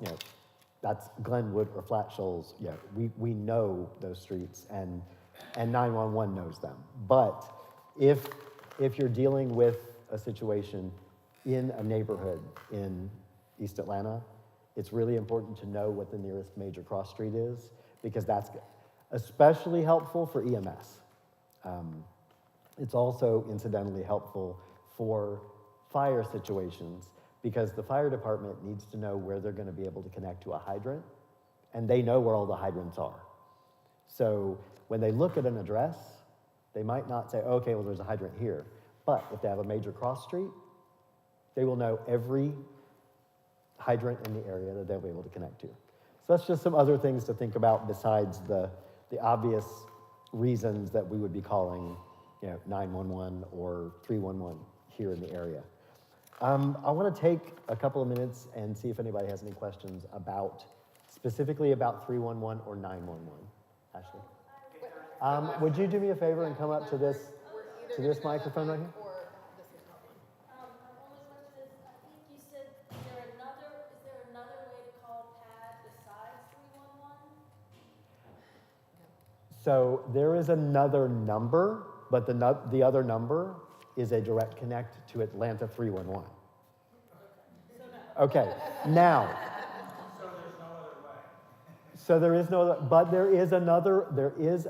Glenwood or Flat Shoals. Yeah, we know those streets, and 911 knows them. But if you're dealing with a situation in a neighborhood in East Atlanta, it's really important to know what the nearest major cross street is, because that's especially helpful for EMS. It's also incidentally helpful for fire situations, because the fire department needs to know where they're going to be able to connect to a hydrant, and they know where all the hydrants are. So when they look at an address, they might not say, okay, well, there's a hydrant here. But if they have a major cross street, they will know every hydrant in the area that they'll be able to connect to. So that's just some other things to think about besides the obvious reasons that we would be calling 911 or 311 here in the area. I want to take a couple of minutes and see if anybody has any questions specifically about 311 or 911. Ashley? Would you do me a favor and come up to this microphone right here? My only question is, I think you said, is there another way to call PAD besides 311? So there is another number, but the other number is a direct connect to Atlanta 311. Okay, now. So there is no other way. But there is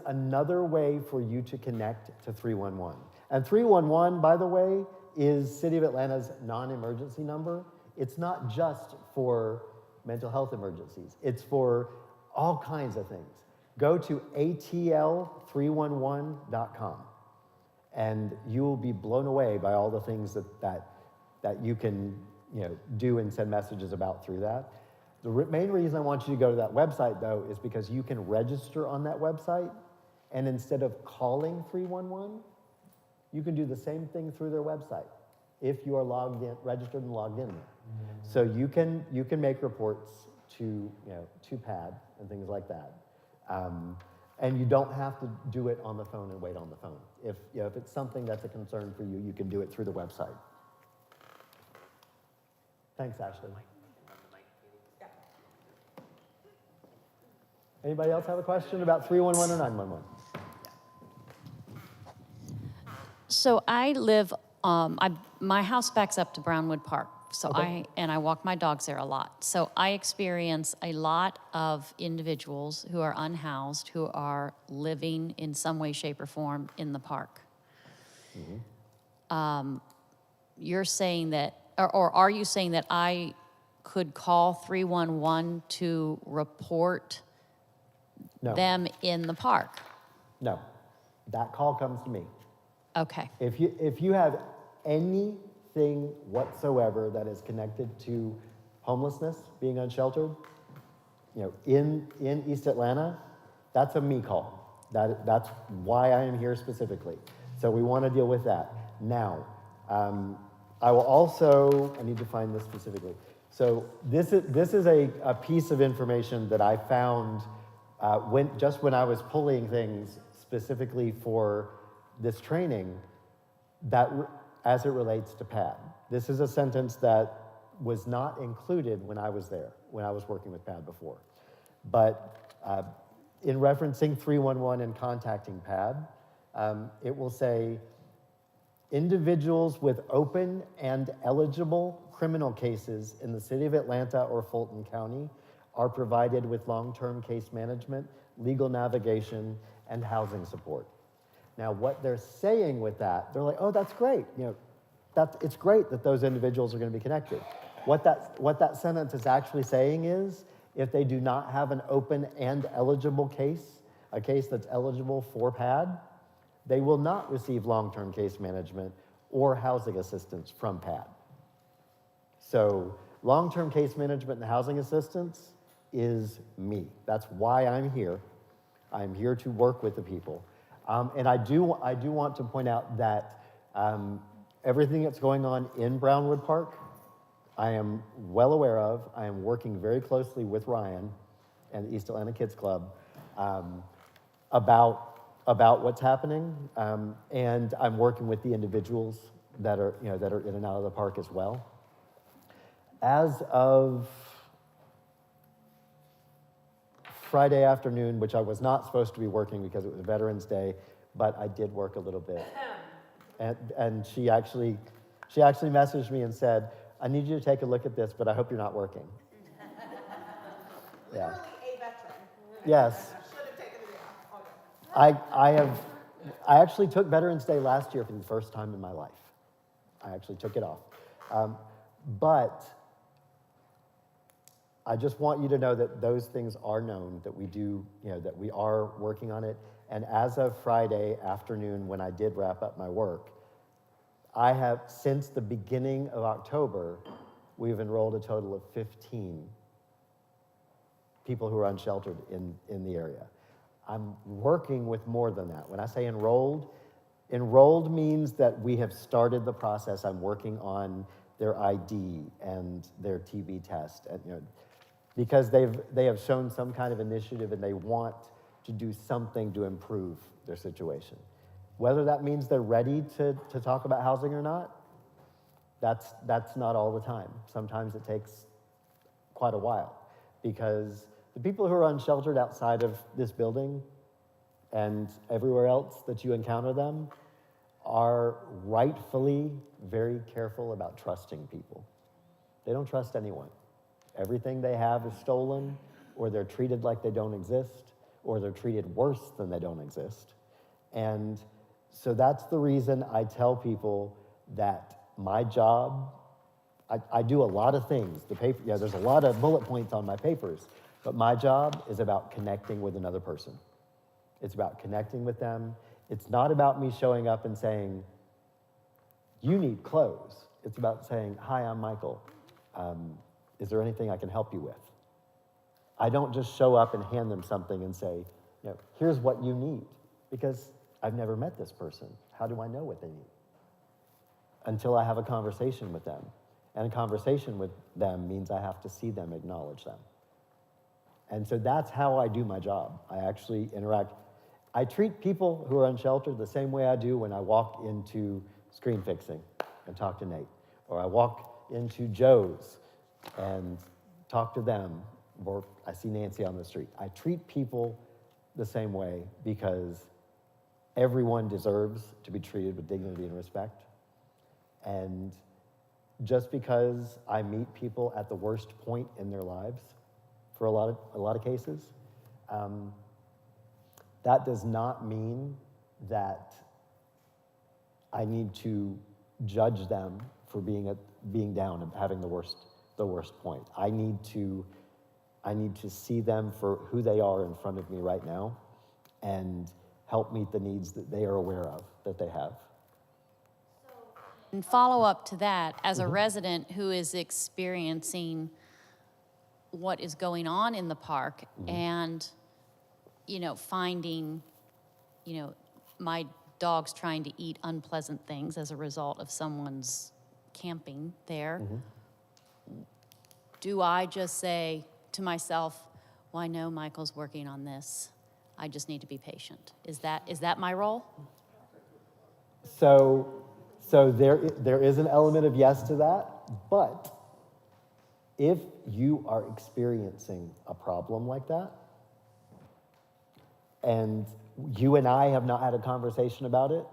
another way for you to connect to 311. And 311, by the way, is City of Atlanta's non-emergency number. It's not just for mental health emergencies. It's for all kinds of things. Go to atl311.com and you will be blown away by all the things that you can do and send messages about through that. The main reason I want you to go to that website, though, is because you can register on that website, and instead of calling 311, you can do the same thing through their website if you are logged in, registered and logged in. So you can make reports to PAD and things like that, and you don't have to do it on the phone and wait on the phone. If it's something that's a concern for you, you can do it through the website. Thanks, Ashley. Anybody else have a question about 311 or 911? So I live, my house backs up to Brownwood Park. So Okay. I walk my dogs there a lot. So I experience a lot of individuals who are unhoused, who are living in some way, shape, or form in the park. Mm-hmm. You're saying that, or are you saying that I could call 311 to report No. them in the park? No. That call comes to me. Okay. If you have anything whatsoever that is connected to homelessness, being unsheltered, in East Atlanta, that's a me call. That's why I am here specifically. So we want to deal with that. Now, I will also, I need to find this specifically. So this is a piece of information that I found when I was pulling things specifically for this training, that as it relates to PAD. This is a sentence that was not included when I was there, when I was working with PAD before. But in referencing 311 and contacting PAD, it will say, individuals with open and eligible criminal cases in the City of Atlanta or Fulton County are provided with long-term case management, legal navigation, and housing support. Now, what they're saying with that, they're like, oh, that's great. It's great that those individuals are going to be connected. What that sentence is actually saying is, if they do not have an open and eligible case, a case that's eligible for PAD, they will not receive long-term case management or housing assistance from PAD. So long-term case management and housing assistance is me. That's why I'm here. I'm here to work with the people. And I do want to point out that everything that's going on in Brownwood Park, I am well aware of. I am working very closely with Ryan and the East Atlanta Kids Club about what's happening, and I'm working with the individuals that are in and out of the park as well. As of Friday afternoon, which I was not supposed to be working because it was Veterans Day, but I did work a little bit. And she actually messaged me and said, I need you to take a look at this, but I hope you're not working. Yeah. Literally a veteran. Yes. Should have taken it off. I actually took Veterans Day last year for the first time in my life. I actually took it off. But I just want you to know that those things are known, that we do, that we are working on it. And as of Friday afternoon, when I did wrap up my work, I have, since the beginning of October, we've enrolled a total of 15 people who are unsheltered in the area. I'm working with more than that. When I say enrolled, Enrolled means that we have started the process. I'm working on their ID and their TB test, and because they have shown some kind of initiative and they want to do something to improve their situation. Whether that means they're ready to talk about housing or not, that's not all the time. Sometimes it takes quite a while, because the people who are unsheltered outside of this building and everywhere else that you encounter them are rightfully very careful about trusting people. They don't trust anyone. Everything they have is stolen, or they're treated like they don't exist, or they're treated worse than they don't exist. And so that's the reason I tell people that my job, I do a lot of things. There's a lot of bullet points on my papers, but my job is about connecting with another person. It's about connecting with them. It's not about me showing up and saying, you need clothes. It's about saying, hi, I'm Michael. Is there anything I can help you with? I don't just show up and hand them something and say, here's what you need, because I've never met this person. How do I know what they need? Until I have a conversation with them. And a conversation with them means I have to see them, acknowledge them. And so that's how I do my job. I actually interact. I treat people who are unsheltered the same way I do when I walk into screen fixing and talk to Nate, or I walk into Joe's and talk to them, or I see Nancy on the street. I treat people the same way because everyone deserves to be treated with dignity and respect. And just because I meet people at the worst point in their lives, for a lot of cases, that does not mean that I need to judge them for being down and having the worst point. I need to see them for who they are in front of me right now and help meet the needs that they are aware of, that they have. And follow up to that, as a resident who is experiencing what is going on in the park and, finding, my dog's trying to eat unpleasant things as a result of someone's camping there. Do I just say to myself, well, I know Michael's working on this. I just need to be patient. Is that my role? So there is an element of yes to that, but if you are experiencing a problem like that, and you and I have not had a conversation about it,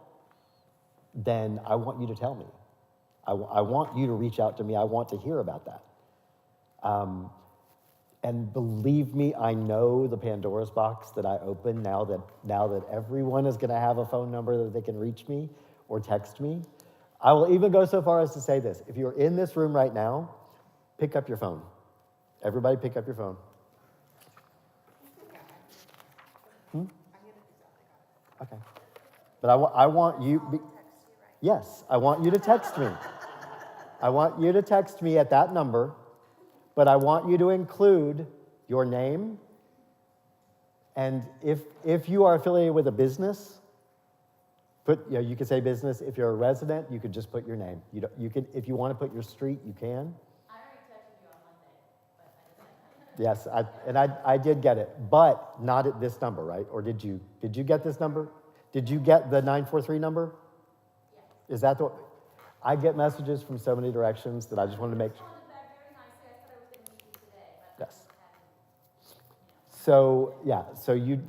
then I want you to tell me. I want you to reach out to me. I want to hear about that. And believe me, I know the Pandora's box that I open now that everyone is gonna have a phone number that they can reach me or text me. I will even go so far as to say this. If you're in this room right now, pick up your phone. Everybody pick up your phone. Okay. But I want you, yes, I want you to text me. I want you to text me at that number, but I want you to include your name, and if you are affiliated with a business, you could say business. If you're a resident, you could just put your name. You can, if you want to put your street, you can. I already texted you on Monday, but I didn't. Yes, I did get it, but not at this number, right? Or did you get this number? Did you get the 943 number? Yeah. Is that the? I get messages from so many directions that I just wanted to make. I responded back very nicely. I said I was going to meet you today, but Yes. I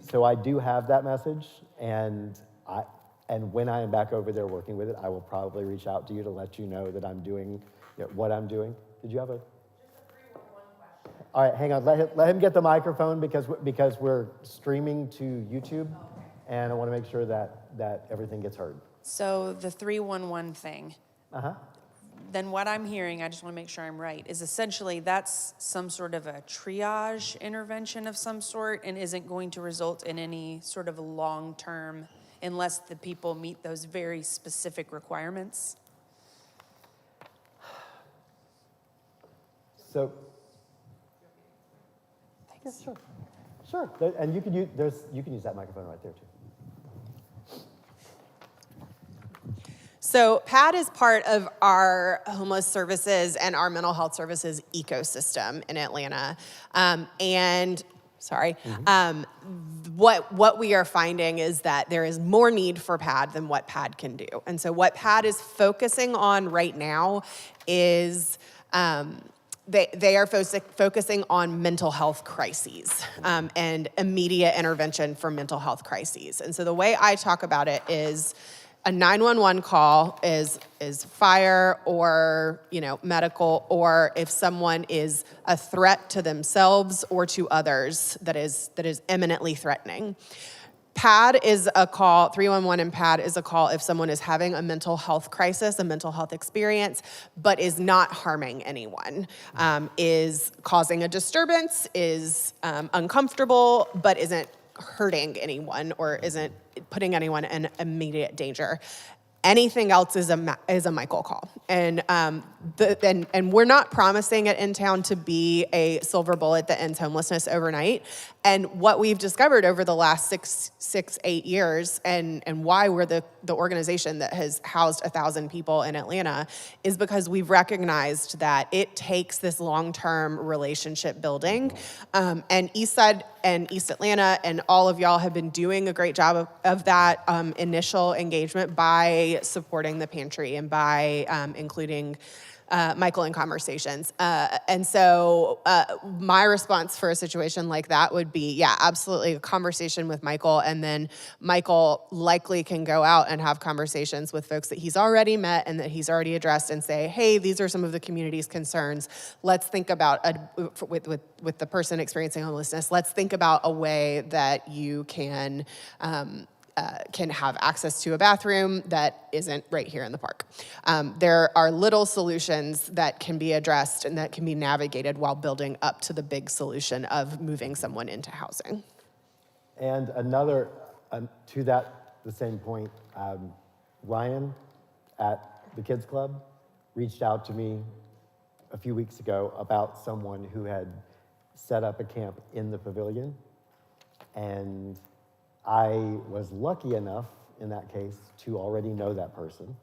So I do have that message, and when I am back over there working with it, I will probably reach out to you to let you know that I'm doing what I'm doing. Did you have a? Just a 311 question. All right, hang on. Let him get the microphone because we're streaming to YouTube, and I want to make sure that everything gets heard. So the 311 thing. Then what I'm hearing, I just want to make sure I'm right, is essentially that's some sort of a triage intervention of some sort and isn't going to result in any sort of long-term, unless the people meet those very specific requirements? So, yeah, sure. And you can use that microphone right there too. So PAD is part of our homeless services and our mental health services ecosystem in Atlanta. What we are finding is that there is more need for PAD than what PAD can do. And so what PAD is focusing on right now is they are focusing on mental health crises and immediate intervention for mental health crises. And so the way I talk about it is a 911 call is fire or medical, or if someone is a threat to themselves or to others that is imminently threatening. PAD is a call, 311 and PAD is a call if someone is having a mental health crisis, a mental health experience, but is not harming anyone, is causing a disturbance, is uncomfortable, but isn't hurting anyone or isn't putting anyone in immediate danger. Anything else is a Michael call. And we're not promising it in town to be a silver bullet that ends homelessness overnight. And what we've discovered over the last 8 years, and why we're the organization that has housed 1,000 people in Atlanta, is because we've recognized that it takes this long-term relationship building. And Eastside and East Atlanta and all of y'all have been doing a great job of that initial engagement by supporting the pantry and by including Michael in conversations. And so my response for a situation like that would be, yeah, absolutely a conversation with Michael, and then Michael likely can go out and have conversations with folks that he's already met and that he's already addressed and say, hey, these are some of the community's concerns. Let's think about, with the person experiencing homelessness, let's think about a way that you can have access to a bathroom that isn't right here in the park. There are little solutions that can be addressed and that can be navigated while building up to the big solution of moving someone into housing. And another, to that, the same point, Ryan at the Kids Club reached out to me a few weeks ago about someone who had set up a camp in the pavilion, and I was lucky enough in that case to already know that person.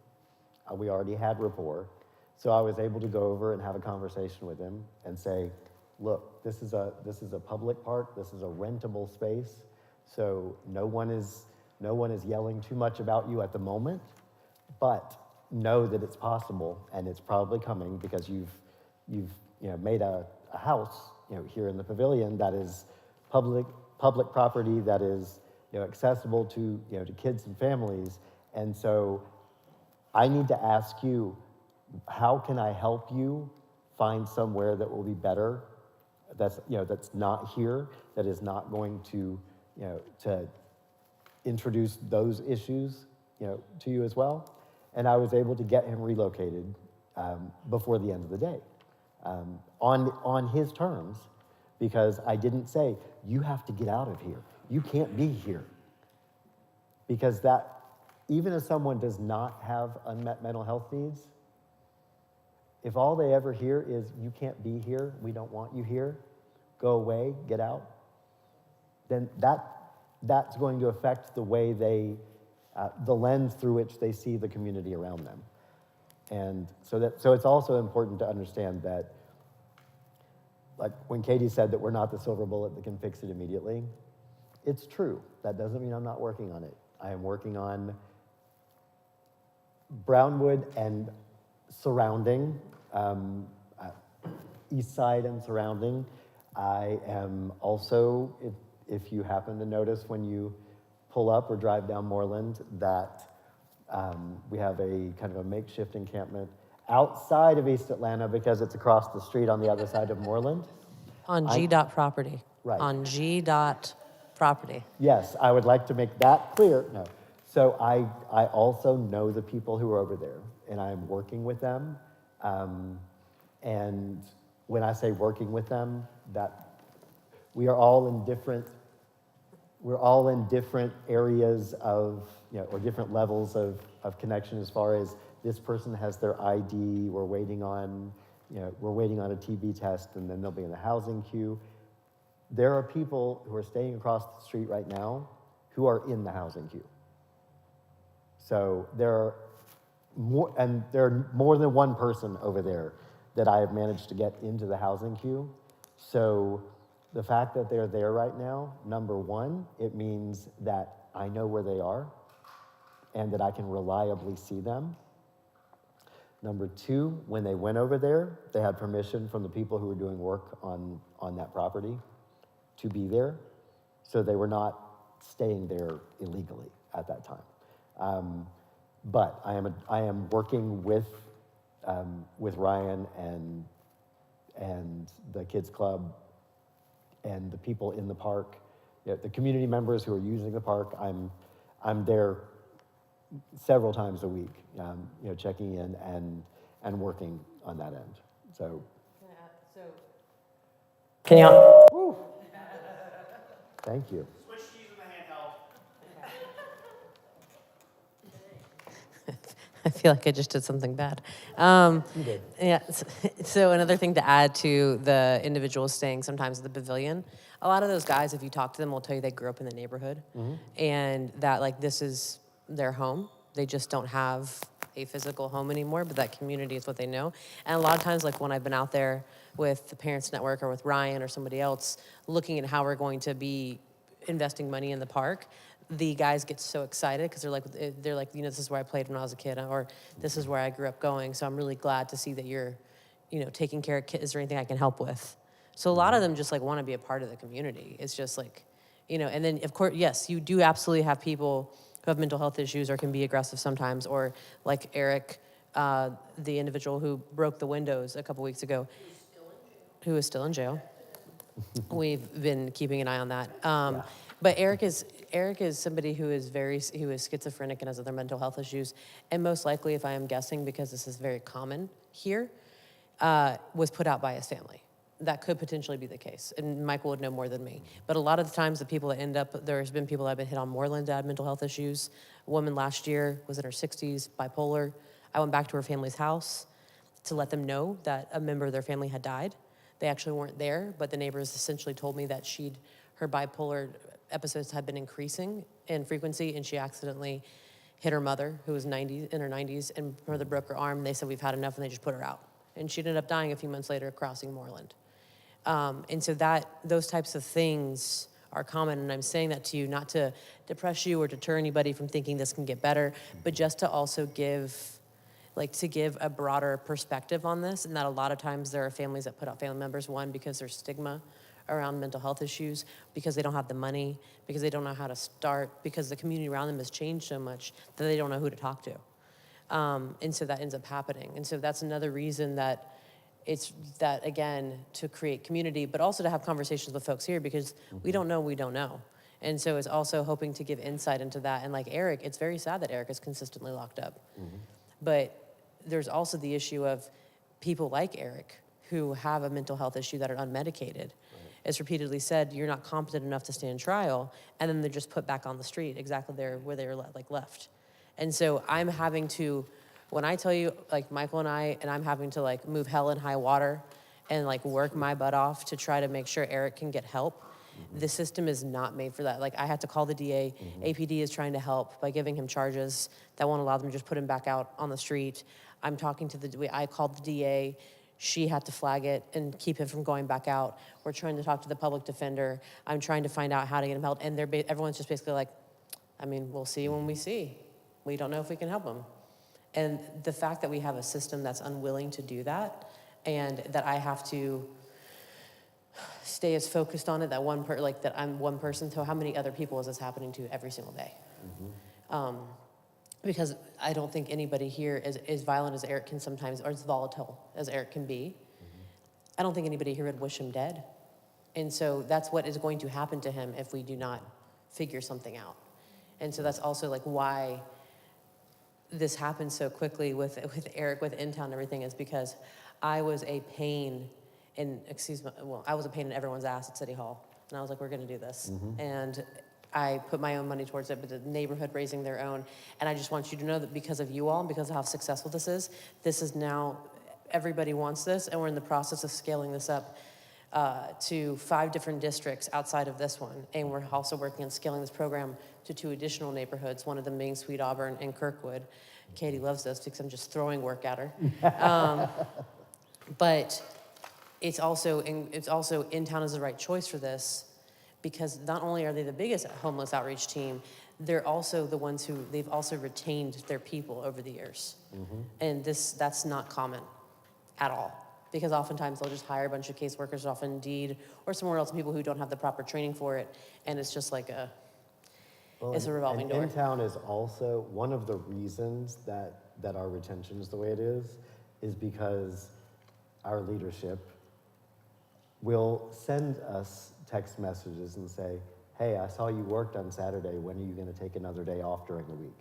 We already had rapport. So I was able to go over and have a conversation with him and say, look, this is a public park, this is a rentable space, so no one is yelling too much about you at the moment, but know that it's possible and it's probably coming because you've made a house here in the pavilion that is public property that is accessible to kids and families. And so I need to ask you, how can I help you find somewhere that will be better, that's not here, that is not going to to introduce those issues to you as well. And I was able to get him relocated before the end of the day, on his terms, because I didn't say, you have to get out of here. You can't be here. Because that, even if someone does not have unmet mental health needs, if all they ever hear is, you can't be here, we don't want you here, go away, get out, then that's going to affect the way they, the lens through which they see the community around them. And so it's also important to understand that, like when Katie said that we're not the silver bullet that can fix it immediately, it's true. That doesn't mean I'm not working on it. I am working on Brownwood and surrounding, East Side and surrounding. I am also, if you happen to notice when you pull up or drive down Moreland, that we have a kind of a makeshift encampment outside of East Atlanta because it's across the street on the other side of Moreland. On G-Dot property. Right. On G-Dot property. Yes, I would like to make that clear. No. So I also know the people who are over there, and I'm working with them. And when I say working with them, that we are all in different areas of, or different levels of connection as far as this person has their ID, we're waiting on a TB test, and then they'll be in the housing queue. There are people who are staying across the street right now who are in the housing queue. So and there are more than one person over there that I have managed to get into the housing queue. So the fact that they're there right now, number one, it means that I know where they are and that I can reliably see them. Number two, when they went over there, they had permission from the people who were doing work on that property to be there. So they were not staying there illegally at that time. But I am working with Ryan and the kids club and the people in the park, the community members who are using the park. I'm there several times a week, checking in and working on that end. So. Can you? Thank you. Switch keys in the handheld. I feel like I just did something bad. You did. Yeah. So another thing to add to the individuals staying sometimes at the pavilion, a lot of those guys, if you talk to them, will tell you they grew up in the neighborhood, and that like this is their home. They just don't have a physical home anymore, but that community is what they know. And a lot of times, like when I've been out there with the Parents Network or with Ryan or somebody else, looking at how we're going to be investing money in the park, the guys get so excited because they're like, this is where I played when I was a kid, or this is where I grew up going. So I'm really glad to see that you're, taking care of kids. Is there anything I can help with? So a lot of them just like want to be a part of the community. It's just like, and then of course, yes, you do absolutely have people who have mental health issues or can be aggressive sometimes, or like Eric, the individual who broke the windows a couple weeks ago, who is still in jail. We've been keeping an eye on that. But Eric is somebody who is schizophrenic and has other mental health issues, and most likely, if I am guessing, because this is very common here, was put out by his family. That could potentially be the case, and Michael would know more than me. But a lot of the times, the people that end up, there's been people that have been hit on Moreland that had mental health issues. A woman last year was in her 60s, bipolar. I went back to her family's house to let them know that a member of their family had died. They actually weren't there, but the neighbors essentially told me that her bipolar episodes had been increasing in frequency, and she accidentally hit her mother, who was in her 90s, and her mother broke her arm. They said, we've had enough, and they just put her out. And she ended up dying a few months later crossing Moreland. And so those types of things are common, and I'm saying that to you not to depress you or deter anybody from thinking this can get better, but just to also give a broader perspective on this, and that a lot of times there are families that put out family members, one, because there's stigma around mental health issues, because they don't have the money, because they don't know how to start, because the community around them has changed so much that they don't know who to talk to. And so that ends up happening. And so that's another reason that it's that, again, to create community, but also to have conversations with folks here, because we don't know. And so it's also hoping to give insight into that. And like Eric, it's very sad that Eric is consistently locked up. But there's also the issue of people like Eric who have a mental health issue that are unmedicated. As repeatedly said, you're not competent enough to stand trial, and then they're just put back on the street exactly where they were left. And so I'm having to, when I tell you, like Michael and I'm having to like move hell and high water and like work my butt off to try to make sure Eric can get help. The system is not made for that. Like I had to call the DA. APD is trying to help by giving him charges that won't allow them to just put him back out on the street. I'm talking to I called the DA. She had to flag it and keep him from going back out. We're trying to talk to the public defender. I'm trying to find out how to get him help. And everyone's just basically like, we'll see when we see. We don't know if we can help him. And the fact that we have a system that's unwilling to do that, and that I have to stay as focused on it, that I'm one person, so how many other people is this happening to every single day? Because I don't think anybody here is as violent as Eric can sometimes, or as volatile as Eric can be. I don't think anybody here would wish him dead. And so that's what is going to happen to him if we do not figure something out. And so that's also like why this happened so quickly with Eric, with InTown and everything, is because I was a pain I was a pain in everyone's ass at City Hall. And I was like, we're gonna do this. And I put my own money towards it, but the neighborhood raising their own. And I just want you to know that because of you all, and because of how successful this is now, everybody wants this, and we're in the process of scaling this up. to 5 different districts outside of this one. And we're also working on scaling this program to 2 additional neighborhoods, one of them being Sweet Auburn and Kirkwood. Katie loves this because I'm just throwing work at her. But it's also in town is the right choice for this, because not only are they the biggest homeless outreach team, they're also the ones who they've also retained their people over the years. And that's not common at all, because oftentimes they'll just hire a bunch of caseworkers off Indeed or somewhere else, people who don't have the proper training for it, and it's just like it's a revolving door. In town is also one of the reasons that our retention is the way it is because our leadership will send us text messages and say, hey, I saw you worked on Saturday. When are you going to take another day off during the week?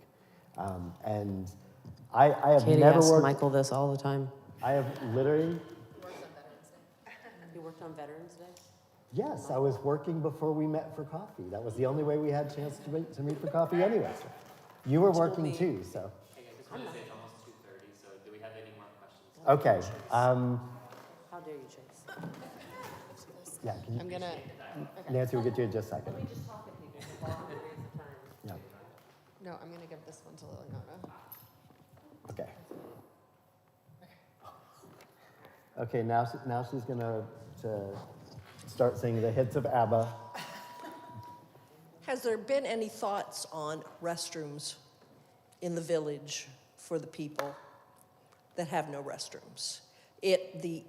And I have Katie never asks worked. Michael this all the time. I have literally. You worked on Veterans Day? Yes, I was working before we met for coffee. That was the only way we had a chance to meet for coffee anyway. You were working too, so. Hey, I just want to say it's almost 2:30, so do we have any more questions? Okay. How dare you, Chase? Yeah, can you, I'm gonna. Nancy, we'll get you in just a second. We just talk at people for long periods of time. Yeah. No, I'm gonna give this one to Liliana. Okay. Okay, now she's gonna start singing the hits of ABBA. Has there been any thoughts on restrooms in the village for the people that have no restrooms? The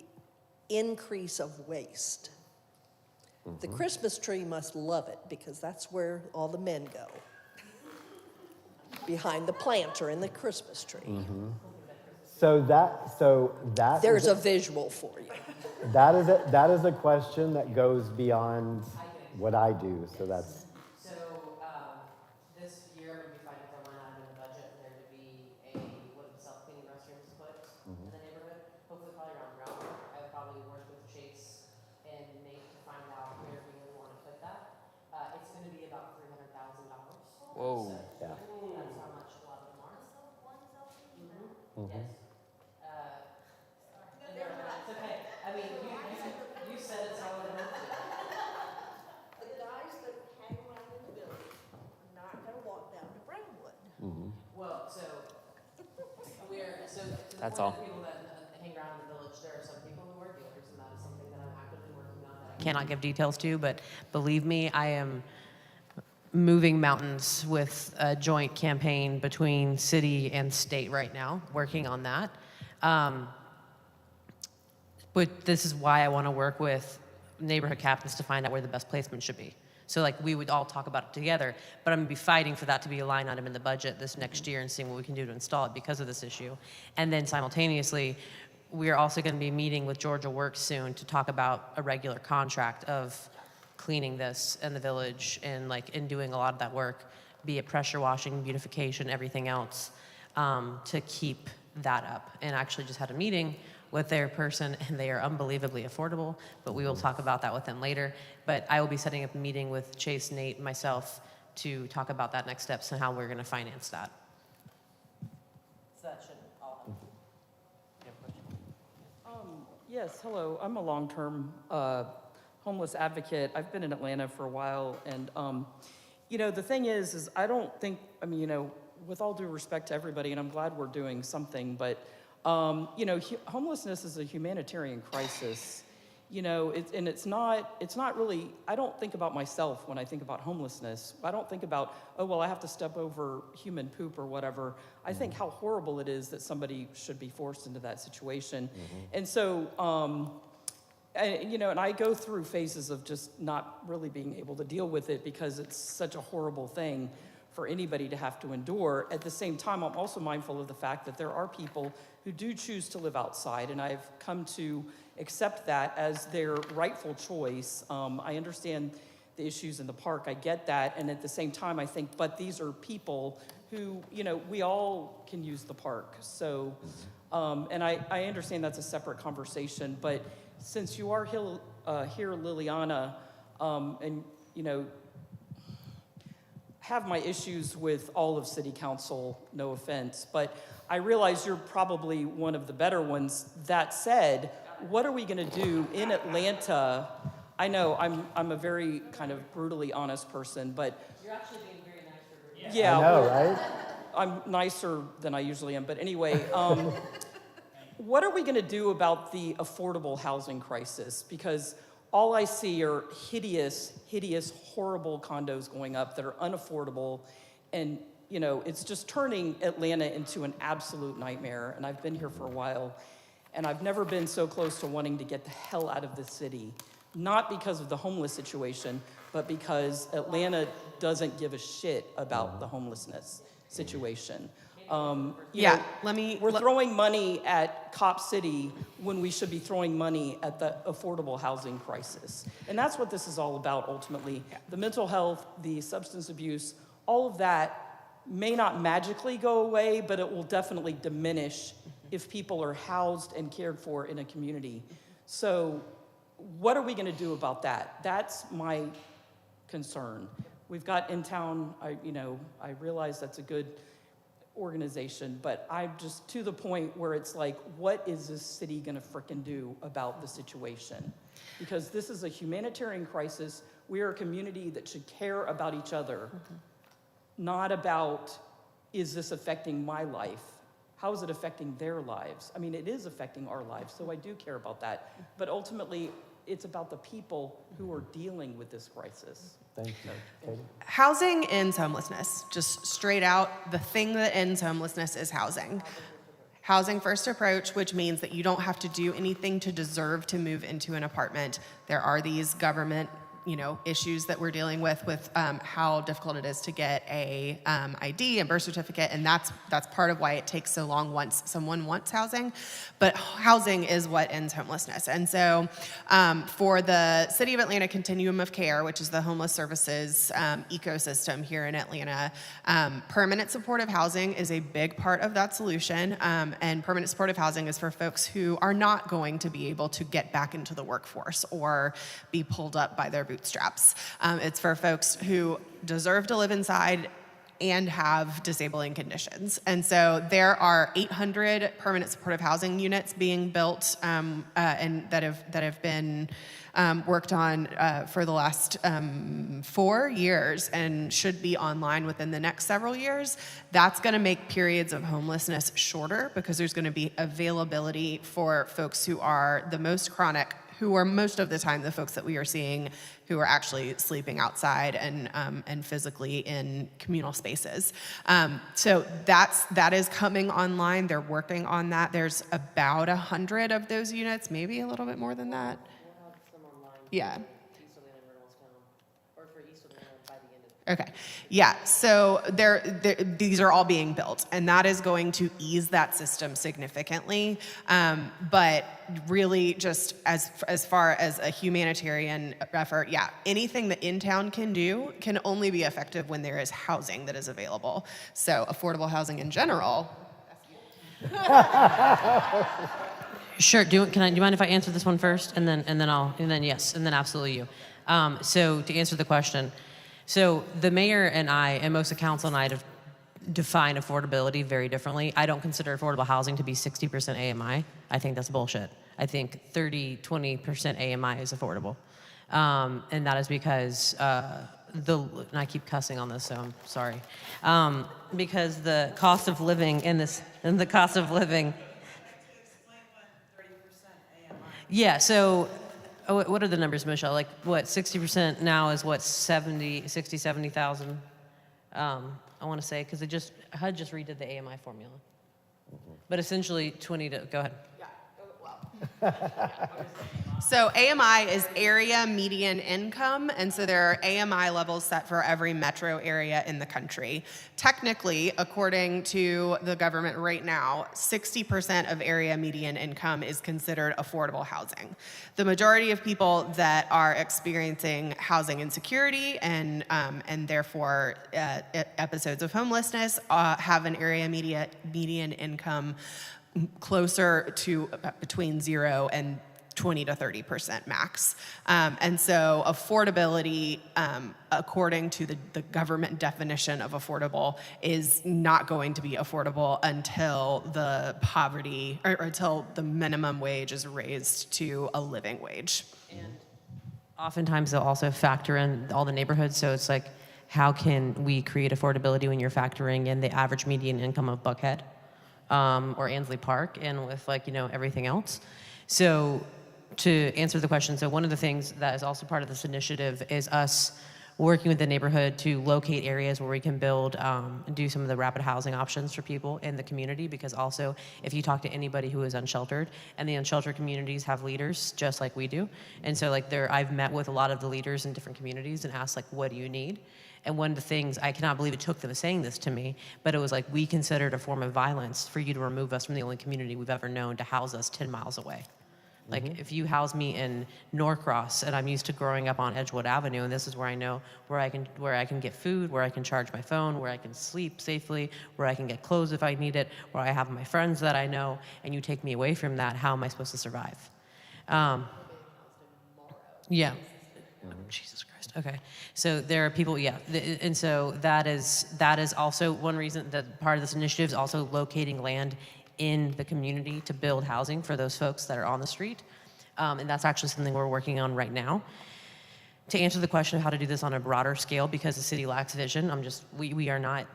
increase of waste. The Christmas tree must love it because that's where all the men go. Behind the planter in the Christmas tree. So that There's is a visual for you. that is a question that goes beyond what I do. So that's. So this year, I'm going to be fighting for a line item in the budget for there to be self-cleaning restrooms put in the neighborhood. Hopefully, probably around Brown. I would probably work with Chase and Nate to find out where we really want to put that. It's going to be about $300,000. Whoa. So Yeah. that's how much a lot of them are. Yes. It's okay. I mean, you said it, so I would have to. The guys that hang around in the village are not gonna walk down to Brownwood. Well, so to the That's point all. of people that hang around in the village, there are some people who are dealers, and that is something that I'm actively working on that I cannot give details to, but believe me, I am moving mountains with a joint campaign between city and state right now, working on that. But this is why I want to work with neighborhood captains to find out where the best placement should be. So like we would all talk about it together, but I'm gonna be fighting for that to be a line item in the budget this next year and seeing what we can do to install it because of this issue. And then simultaneously, we're also gonna be meeting with Georgia Works soon to talk about a regular contract of cleaning this in the village and doing a lot of that work, be it pressure washing, beautification, everything else, to keep that up. And I actually just had a meeting with their person, and they are unbelievably affordable, but we will talk about that with them later. But I will be setting up a meeting with Chase, Nate, and myself to talk about that next steps and how we're gonna finance that. So that should all help. Yes, hello. I'm a long-term homeless advocate. I've been in Atlanta for a while, and the thing is I don't think, with all due respect to everybody, and I'm glad we're doing something, but homelessness is a humanitarian crisis. It's not really, I don't think about myself when I think about homelessness. I don't think about, oh, well, I have to step over human poop or whatever. I think how horrible it is that somebody should be forced into that situation. And so, and I go through phases of just not really being able to deal with it because it's such a horrible thing for anybody to have to endure. At the same time, I'm also mindful of the fact that there are people who do choose to live outside, and I've come to accept that as their rightful choice. I understand the issues in the park, I get that, and at the same time, I think, but these are people who, we all can use the park. So, and I understand that's a separate conversation, but since you are here, Liliana, and, have my issues with all of City Council, no offense, but I realize you're probably one of the better ones. That said, what are we going to do in Atlanta? I know I'm a very kind of brutally honest person, but You're actually being very nice. yeah, I know, right? I'm nicer than I usually am. But anyway, what are we going to do about the affordable housing crisis? Because all I see are hideous, horrible condos going up that are unaffordable. And, you know, it's just turning Atlanta into an absolute nightmare. And I've been here for a while, and I've never been so close to wanting to get the hell out of the city. Not because of the homeless situation, but because Atlanta doesn't give a shit about the homelessness situation. We're throwing money at Cop City when we should be throwing money at the affordable housing crisis. And that's what this is all about ultimately. The mental health, the substance abuse, all of that may not magically go away, but it will definitely diminish if people are housed and cared for in a community. So what are we going to do about that? That's my concern. We've got in town, I realize that's a good organization, but I'm just to the point where it's like, what is this city gonna frickin' do about the situation? Because this is a humanitarian crisis. We are a community that should care about each other, not about, is this affecting my life? How is it affecting their lives? I mean, it is affecting our lives, so I do care about that. But ultimately, it's about the people who are dealing with this crisis. Thank you. Katie? Housing ends homelessness. Just straight out, the thing that ends homelessness is housing. Housing first approach, which means that you don't have to do anything to deserve to move into an apartment. There are these government issues that we're dealing with how difficult it is to get a ID and birth certificate, and that's part of why it takes so long once someone wants housing. But housing is what ends homelessness. And so for the City of Atlanta Continuum of Care, which is the homeless services ecosystem here in Atlanta, permanent supportive housing is a big part of that solution. And permanent supportive housing is for folks who are not going to be able to get back into the workforce or be pulled up by their bootstraps. It's for folks who deserve to live inside and have disabling conditions. And so there are 800 permanent supportive housing units being built and that have been worked on for the last 4 years and should be online within the next several years. That's going to make periods of homelessness shorter because there's going to be availability for folks who are the most chronic, who are most of the time the folks that we are seeing who are actually sleeping outside and physically in communal spaces. So that is coming online. They're working on that. There's about 100 of those units, maybe a little bit more than that. We'll have some online. Yeah. East Atlanta and Reynolds County, or for East Atlanta by the end of Okay. Yeah. So these are all being built, and that is going to ease that system significantly. But really, just as far as a humanitarian effort, yeah, anything that in town can do can only be effective when there is housing that is available. So affordable housing in general. Sure. Do you mind if I answer this one first, and then absolutely you. So to answer the question, so the mayor and I and most of council and I define affordability very differently. I don't consider affordable housing to be 60% AMI. I think that's bullshit. I think 20% AMI is affordable, and that is because and I keep cussing on this, so I'm sorry, because the cost of living Yeah, so what are the numbers, Michelle? Like what, 60% now is what, 70,000? I want to say, because HUD just redid the AMI formula. But essentially go ahead. So AMI is area median income, and so there are AMI levels set for every metro area in the country. Technically, according to the government right now, 60% of area median income is considered affordable housing. The majority of people that are experiencing housing insecurity and therefore episodes of homelessness have an area median income closer to between 0 and 20 to 30% max. And so affordability, according to the government definition of affordable, is not going to be affordable until the poverty, or until the minimum wage is raised to a living wage. Oftentimes they'll also factor in all the neighborhoods, so it's like, how can we create affordability when you're factoring in the average median income of Buckhead or Ansley Park and with everything else? So to answer the question, so one of the things that is also part of this initiative is us working with the neighborhood to locate areas where we can build and do some of the rapid housing options for people in the community, because also if you talk to anybody who is unsheltered, and the unsheltered communities have leaders just like we do, and so I've met with a lot of the leaders in different communities and asked what do you need? And one of the things, I cannot believe it took them saying this to me, but it was we consider it a form of violence for you to remove us from the only community we've ever known to house us 10 miles away. If you house me in Norcross and I'm used to growing up on Edgewood Avenue, and this is where I know where I can get food, where I can charge my phone, where I can sleep safely, where I can get clothes if I need it, where I have my friends that I know, and you take me away from that, how am I supposed to survive? Yeah. Jesus Christ. Okay. So there are people, and so that is also one reason that part of this initiative is also locating land in the community to build housing for those folks that are on the street. And that's actually something we're working on right now. To answer the question of how to do this on a broader scale, because the city lacks vision, we are not,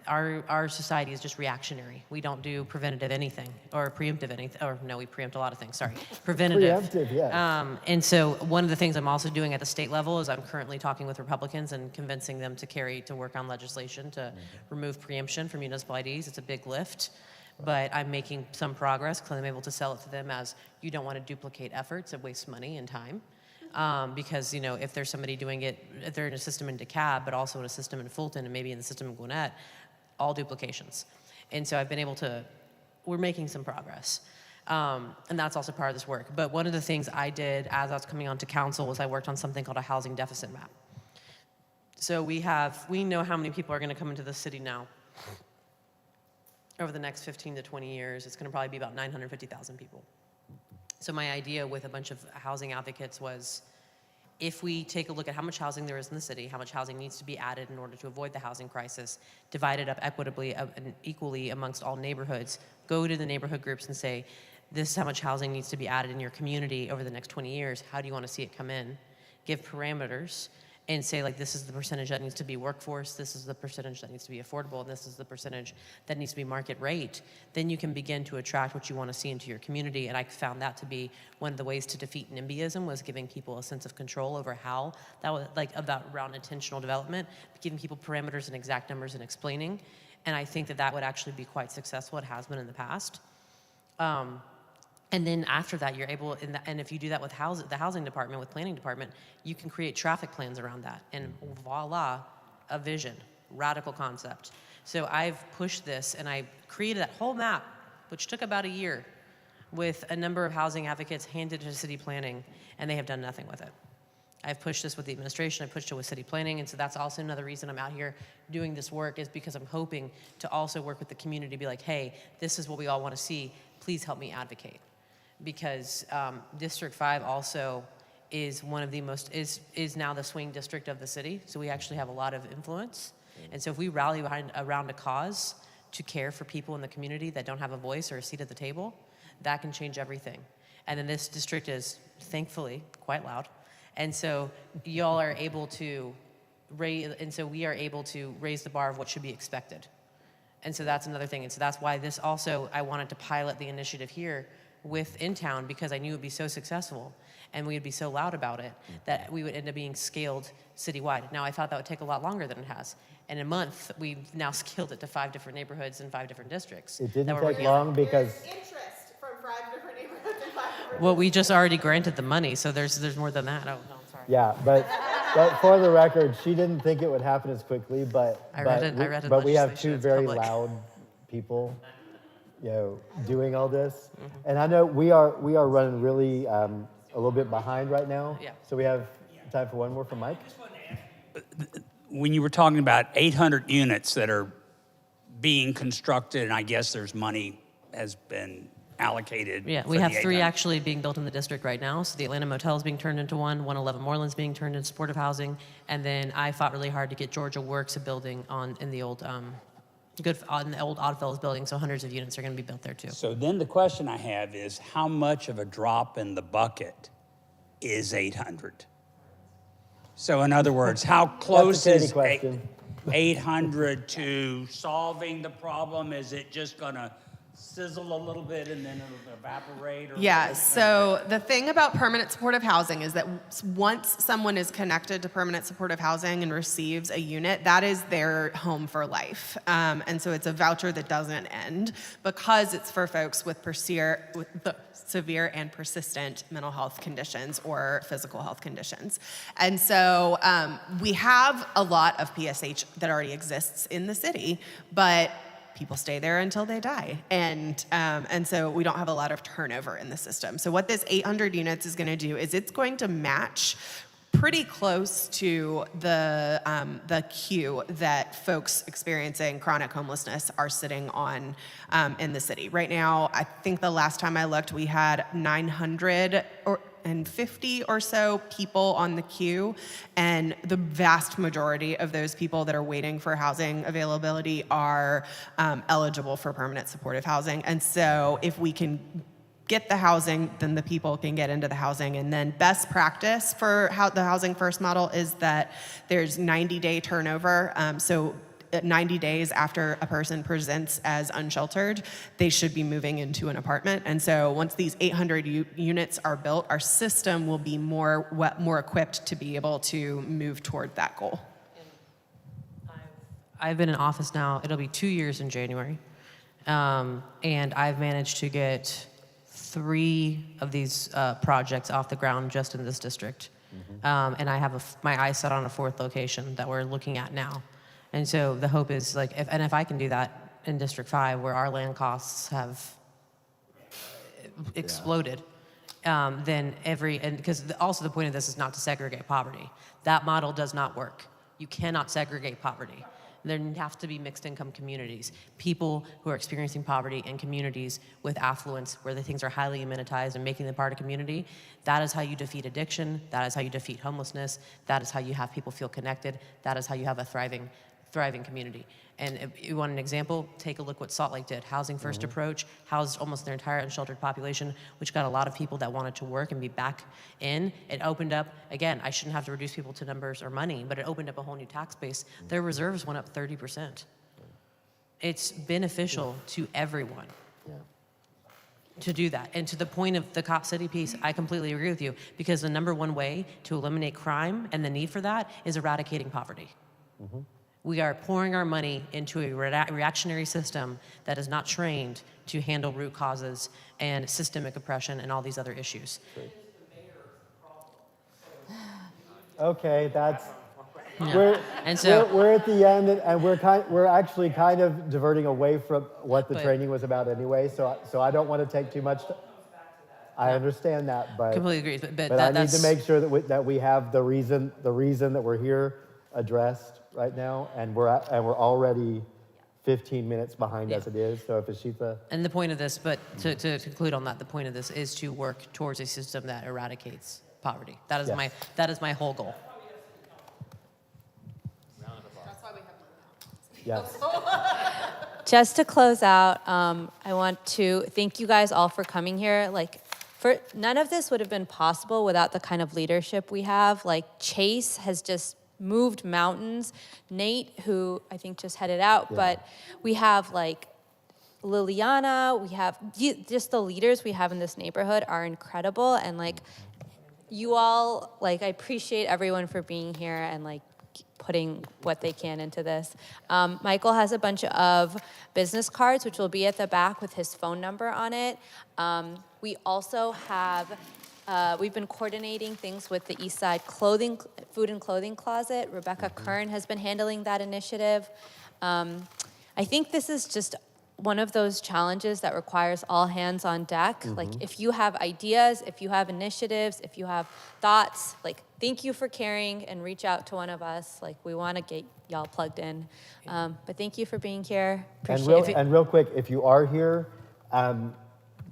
our society is just reactionary. We don't do preventative anything, or preemptive anything, or no, we preempt a lot of things, sorry. Preventative. Preemptive, yes. And so one of the things I'm also doing at the state level is I'm currently talking with Republicans and convincing them to work on legislation to remove preemption from municipal IDs. It's a big lift. But I'm making some progress because I'm able to sell it to them as you don't want to duplicate efforts and waste money and time. Because, if there's somebody doing it, if they're in a system in DeKalb, but also in a system in Fulton and maybe in the system in Gwinnett, all duplications. And so I've been able we're making some progress. And that's also part of this work. But one of the things I did as I was coming onto council was I worked on something called a housing deficit map. So we know how many people are going to come into the city now. Over the next 15 to 20 years, it's going to probably be about 950,000 people. So my idea with a bunch of housing advocates was, if we take a look at how much housing there is in the city, how much housing needs to be added in order to avoid the housing crisis, divide it up equitably and equally amongst all neighborhoods, go to the neighborhood groups and say, this is how much housing needs to be added in your community over the next 20 years. How do you want to see it come in? Give parameters. And say, this is the percentage that needs to be workforce, this is the percentage that needs to be affordable, and this is the percentage that needs to be market rate, then you can begin to attract what you want to see into your community. And I found that to be one of the ways to defeat NIMBYism, was giving people a sense of control over how that was, around intentional development, giving people parameters and exact numbers and explaining. And I think that would actually be quite successful. It has been in the past. And then after that, you're able, and if you do that with the housing department, with planning department, you can create traffic plans around that. And voila, a vision, radical concept. So I've pushed this, and I created that whole map, which took about a year, with a number of housing advocates, handed it to city planning, and they have done nothing with it. I've pushed this with the administration, I pushed it with city planning, and so that's also another reason I'm out here doing this work, is because I'm hoping to also work with the community, be like, hey, this is what we all want to see, please help me advocate. Because District 5 also is one of the is now the swing district of the city, so we actually have a lot of influence. And so if we rally around a cause to care for people in the community that don't have a voice or a seat at the table, that can change everything. And then this district is, thankfully, quite loud. And so y'all are able to we are able to raise the bar of what should be expected. And so that's another thing. And so that's why this also, I wanted to pilot the initiative here in town, because I knew it would be so successful and we would be so loud about it that we would end up being scaled citywide. Now, I thought that would take a lot longer than it has. In a month, we've now scaled it to 5 different neighborhoods and 5 different districts. It didn't take long because... Interest from 5 different neighborhoods and 5 different Well, we just already granted the money, so there's more than that. Oh, no, I'm sorry. Yeah, but for the record, she didn't think it would happen as quickly, but we have 2 very loud people doing all this. And I know we are running really a little bit behind right now. Yeah. So we have time for one more from Mike. When you were talking about 800 units that are being constructed, and I guess there's money has been allocated. Yeah, for we the have 3 800. actually being built in the district right now. So the Atlanta Motel is being turned into one, 111 Moreland's being turned into supportive housing, and then I fought really hard to get Georgia Works a building in the old Oddfellows building. So hundreds of units are going to be built there too. So then the question I have is, how much of a drop in the bucket is 800? So in other words, how close Katie is question. 800 to solving the problem? Is it just gonna sizzle a little bit and then it'll evaporate? Or Yeah, so the thing about permanent supportive housing is that once someone is connected to permanent supportive housing and receives a unit, that is their home for life. And so it's a voucher that doesn't end because it's for folks with severe and persistent mental health conditions or physical health conditions. And so we have a lot of PSH that already exists in the city, but people stay there until they die. And so we don't have a lot of turnover in the system. So what this 800 units is gonna do is it's going to match pretty close to the queue that folks experiencing chronic homelessness are sitting on in the city. Right now, I think the last time I looked, we had 950 or so people on the queue, and the vast majority of those people that are waiting for housing availability are eligible for permanent supportive housing. And so if we can get the housing, then the people can get into the housing. And then best practice for how the Housing First model is that there's 90-day turnover. So 90 days after a person presents as unsheltered, they should be moving into an apartment. And so once these 800 units are built, our system will be more equipped to be able to move toward that goal. I've been in office now, it'll be 2 years in January. And I've managed to get 3 of these projects off the ground just in this district. And I have my eyes set on a 4th location that we're looking at now. And so the hope is if I can do that in District 5, where our land costs have exploded, then because also the point of this is not to segregate poverty. That model does not work. You cannot segregate poverty. There have to be mixed income communities, people who are experiencing poverty in communities with affluence where the things are highly amenitized and making them part of community. That is how you defeat addiction. That is how you defeat homelessness. That is how you have people feel connected. That is how you have a thriving community. And if you want an example, take a look what Salt Lake did. Housing First approach, housed almost their entire unsheltered population, which got a lot of people that wanted to work and be back in. It opened up, again, I shouldn't have to reduce people to numbers or money, but it opened up a whole new tax base. Their reserves went up 30%. It's beneficial to everyone to do that. And to the point of the Cop City piece, I completely agree with you, because the number one way to eliminate crime and the need for that is eradicating poverty. We are pouring our money into a reactionary system that is not trained to handle root causes and systemic oppression and all these other issues. Okay, that's Yeah. we're at the end, and we're actually kind of diverting away from what the training was about anyway. So I don't want to take too much. I understand that, but completely agree. But I need to make sure that we have the reason that we're here addressed right now, and we're already 15 minutes behind as it is. So if Ashita. And the point of this, but to conclude on that, the point of this is to work towards a system that eradicates poverty. That is my whole goal. Yes. Just to close out, I want to thank you guys all for coming here. None of this would have been possible without the kind of leadership we have. Chase has just moved mountains. Nate, who I think just headed out, but we have Liliana, we have just the leaders we have in this neighborhood are incredible. And you all, I appreciate everyone for being here and putting what they can into this. Michael has a bunch of business cards, which will be at the back with his phone number on it. We also have, we've been coordinating things with the East Side Food and Clothing Closet. Rebecca Kern has been handling that initiative. I think this is just one of those challenges that requires all hands on deck. If you have ideas, if you have initiatives, if you have thoughts, thank you for caring and reach out to one of us. We want to get y'all plugged in. But thank you for being here. Appreciate it. And real quick, if you are here,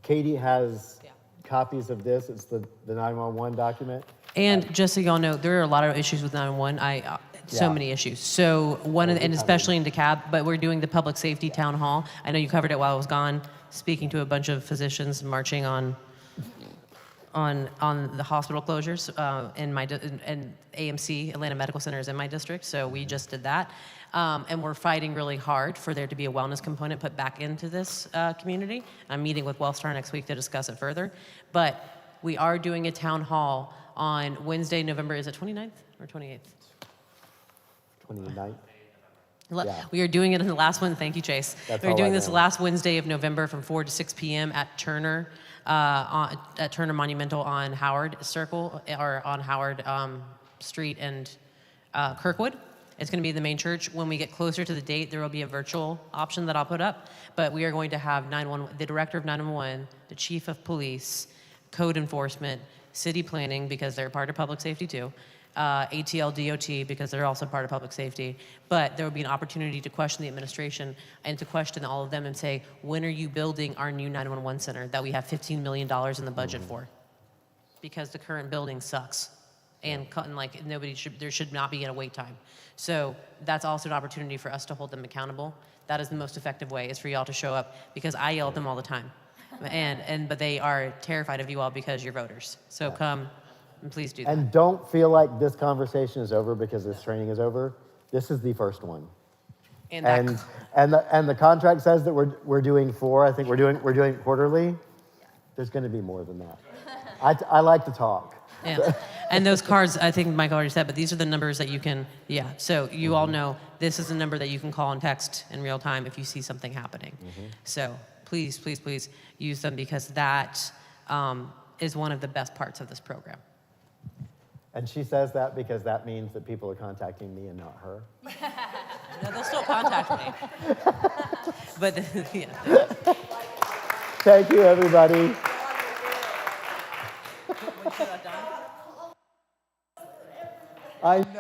Katie has copies of this. It's the 911 document. And just so y'all know, there are a lot of issues with 911. So Yeah. many issues. So and especially in DeKalb, but we're doing the public safety town hall. I know you covered it while I was gone, speaking to a bunch of physicians marching on the hospital closures in my and AMC, Atlanta Medical Center, is in my district. So we just did that, and we're fighting really hard for there to be a wellness component put back into this community. I'm meeting with WellStar next week to discuss it further, but we are doing a town hall on Wednesday, November, is it 29th or 28th? 29th. Yeah. We are doing it in the last one. Thank you, Chase. We're doing this last Wednesday of November from 4 to 6 p.m. at Turner, at Turner Monumental on Howard Circle, or on Howard Street and Kirkwood. It's going to be the main church. When we get closer to the date, there will be a virtual option that I'll put up. But we are going to have the director of 911, the chief of police, code enforcement, city planning, because they're part of public safety too, ATL DOT, because they're also part of public safety. But there will be an opportunity to question the administration and to question all of them and say, when are you building our new 911 center that we have $15 million in the budget for? Because the current building sucks. And like there should not be a wait time. So that's also an opportunity for us to hold them accountable. That is the most effective way, is for y'all to show up, because I yell at them all the time. But they are terrified of you all because you're voters. So come and please do that. And don't feel like this conversation is over because this training is over. This is the first one. And the contract says that we're doing 4. I think we're doing quarterly. There's going to be more than that. I like to talk. Yeah. And those cards, I think Mike already said, but these are the numbers that you can, so you all know this is the number that you can call and text in real time if you see something happening. So please, please, please use them, because that is one of the best parts of this program. And she says that because that means that people are contacting me and not her. No, they'll still contact me. But, yeah. Thank you, everybody. I know.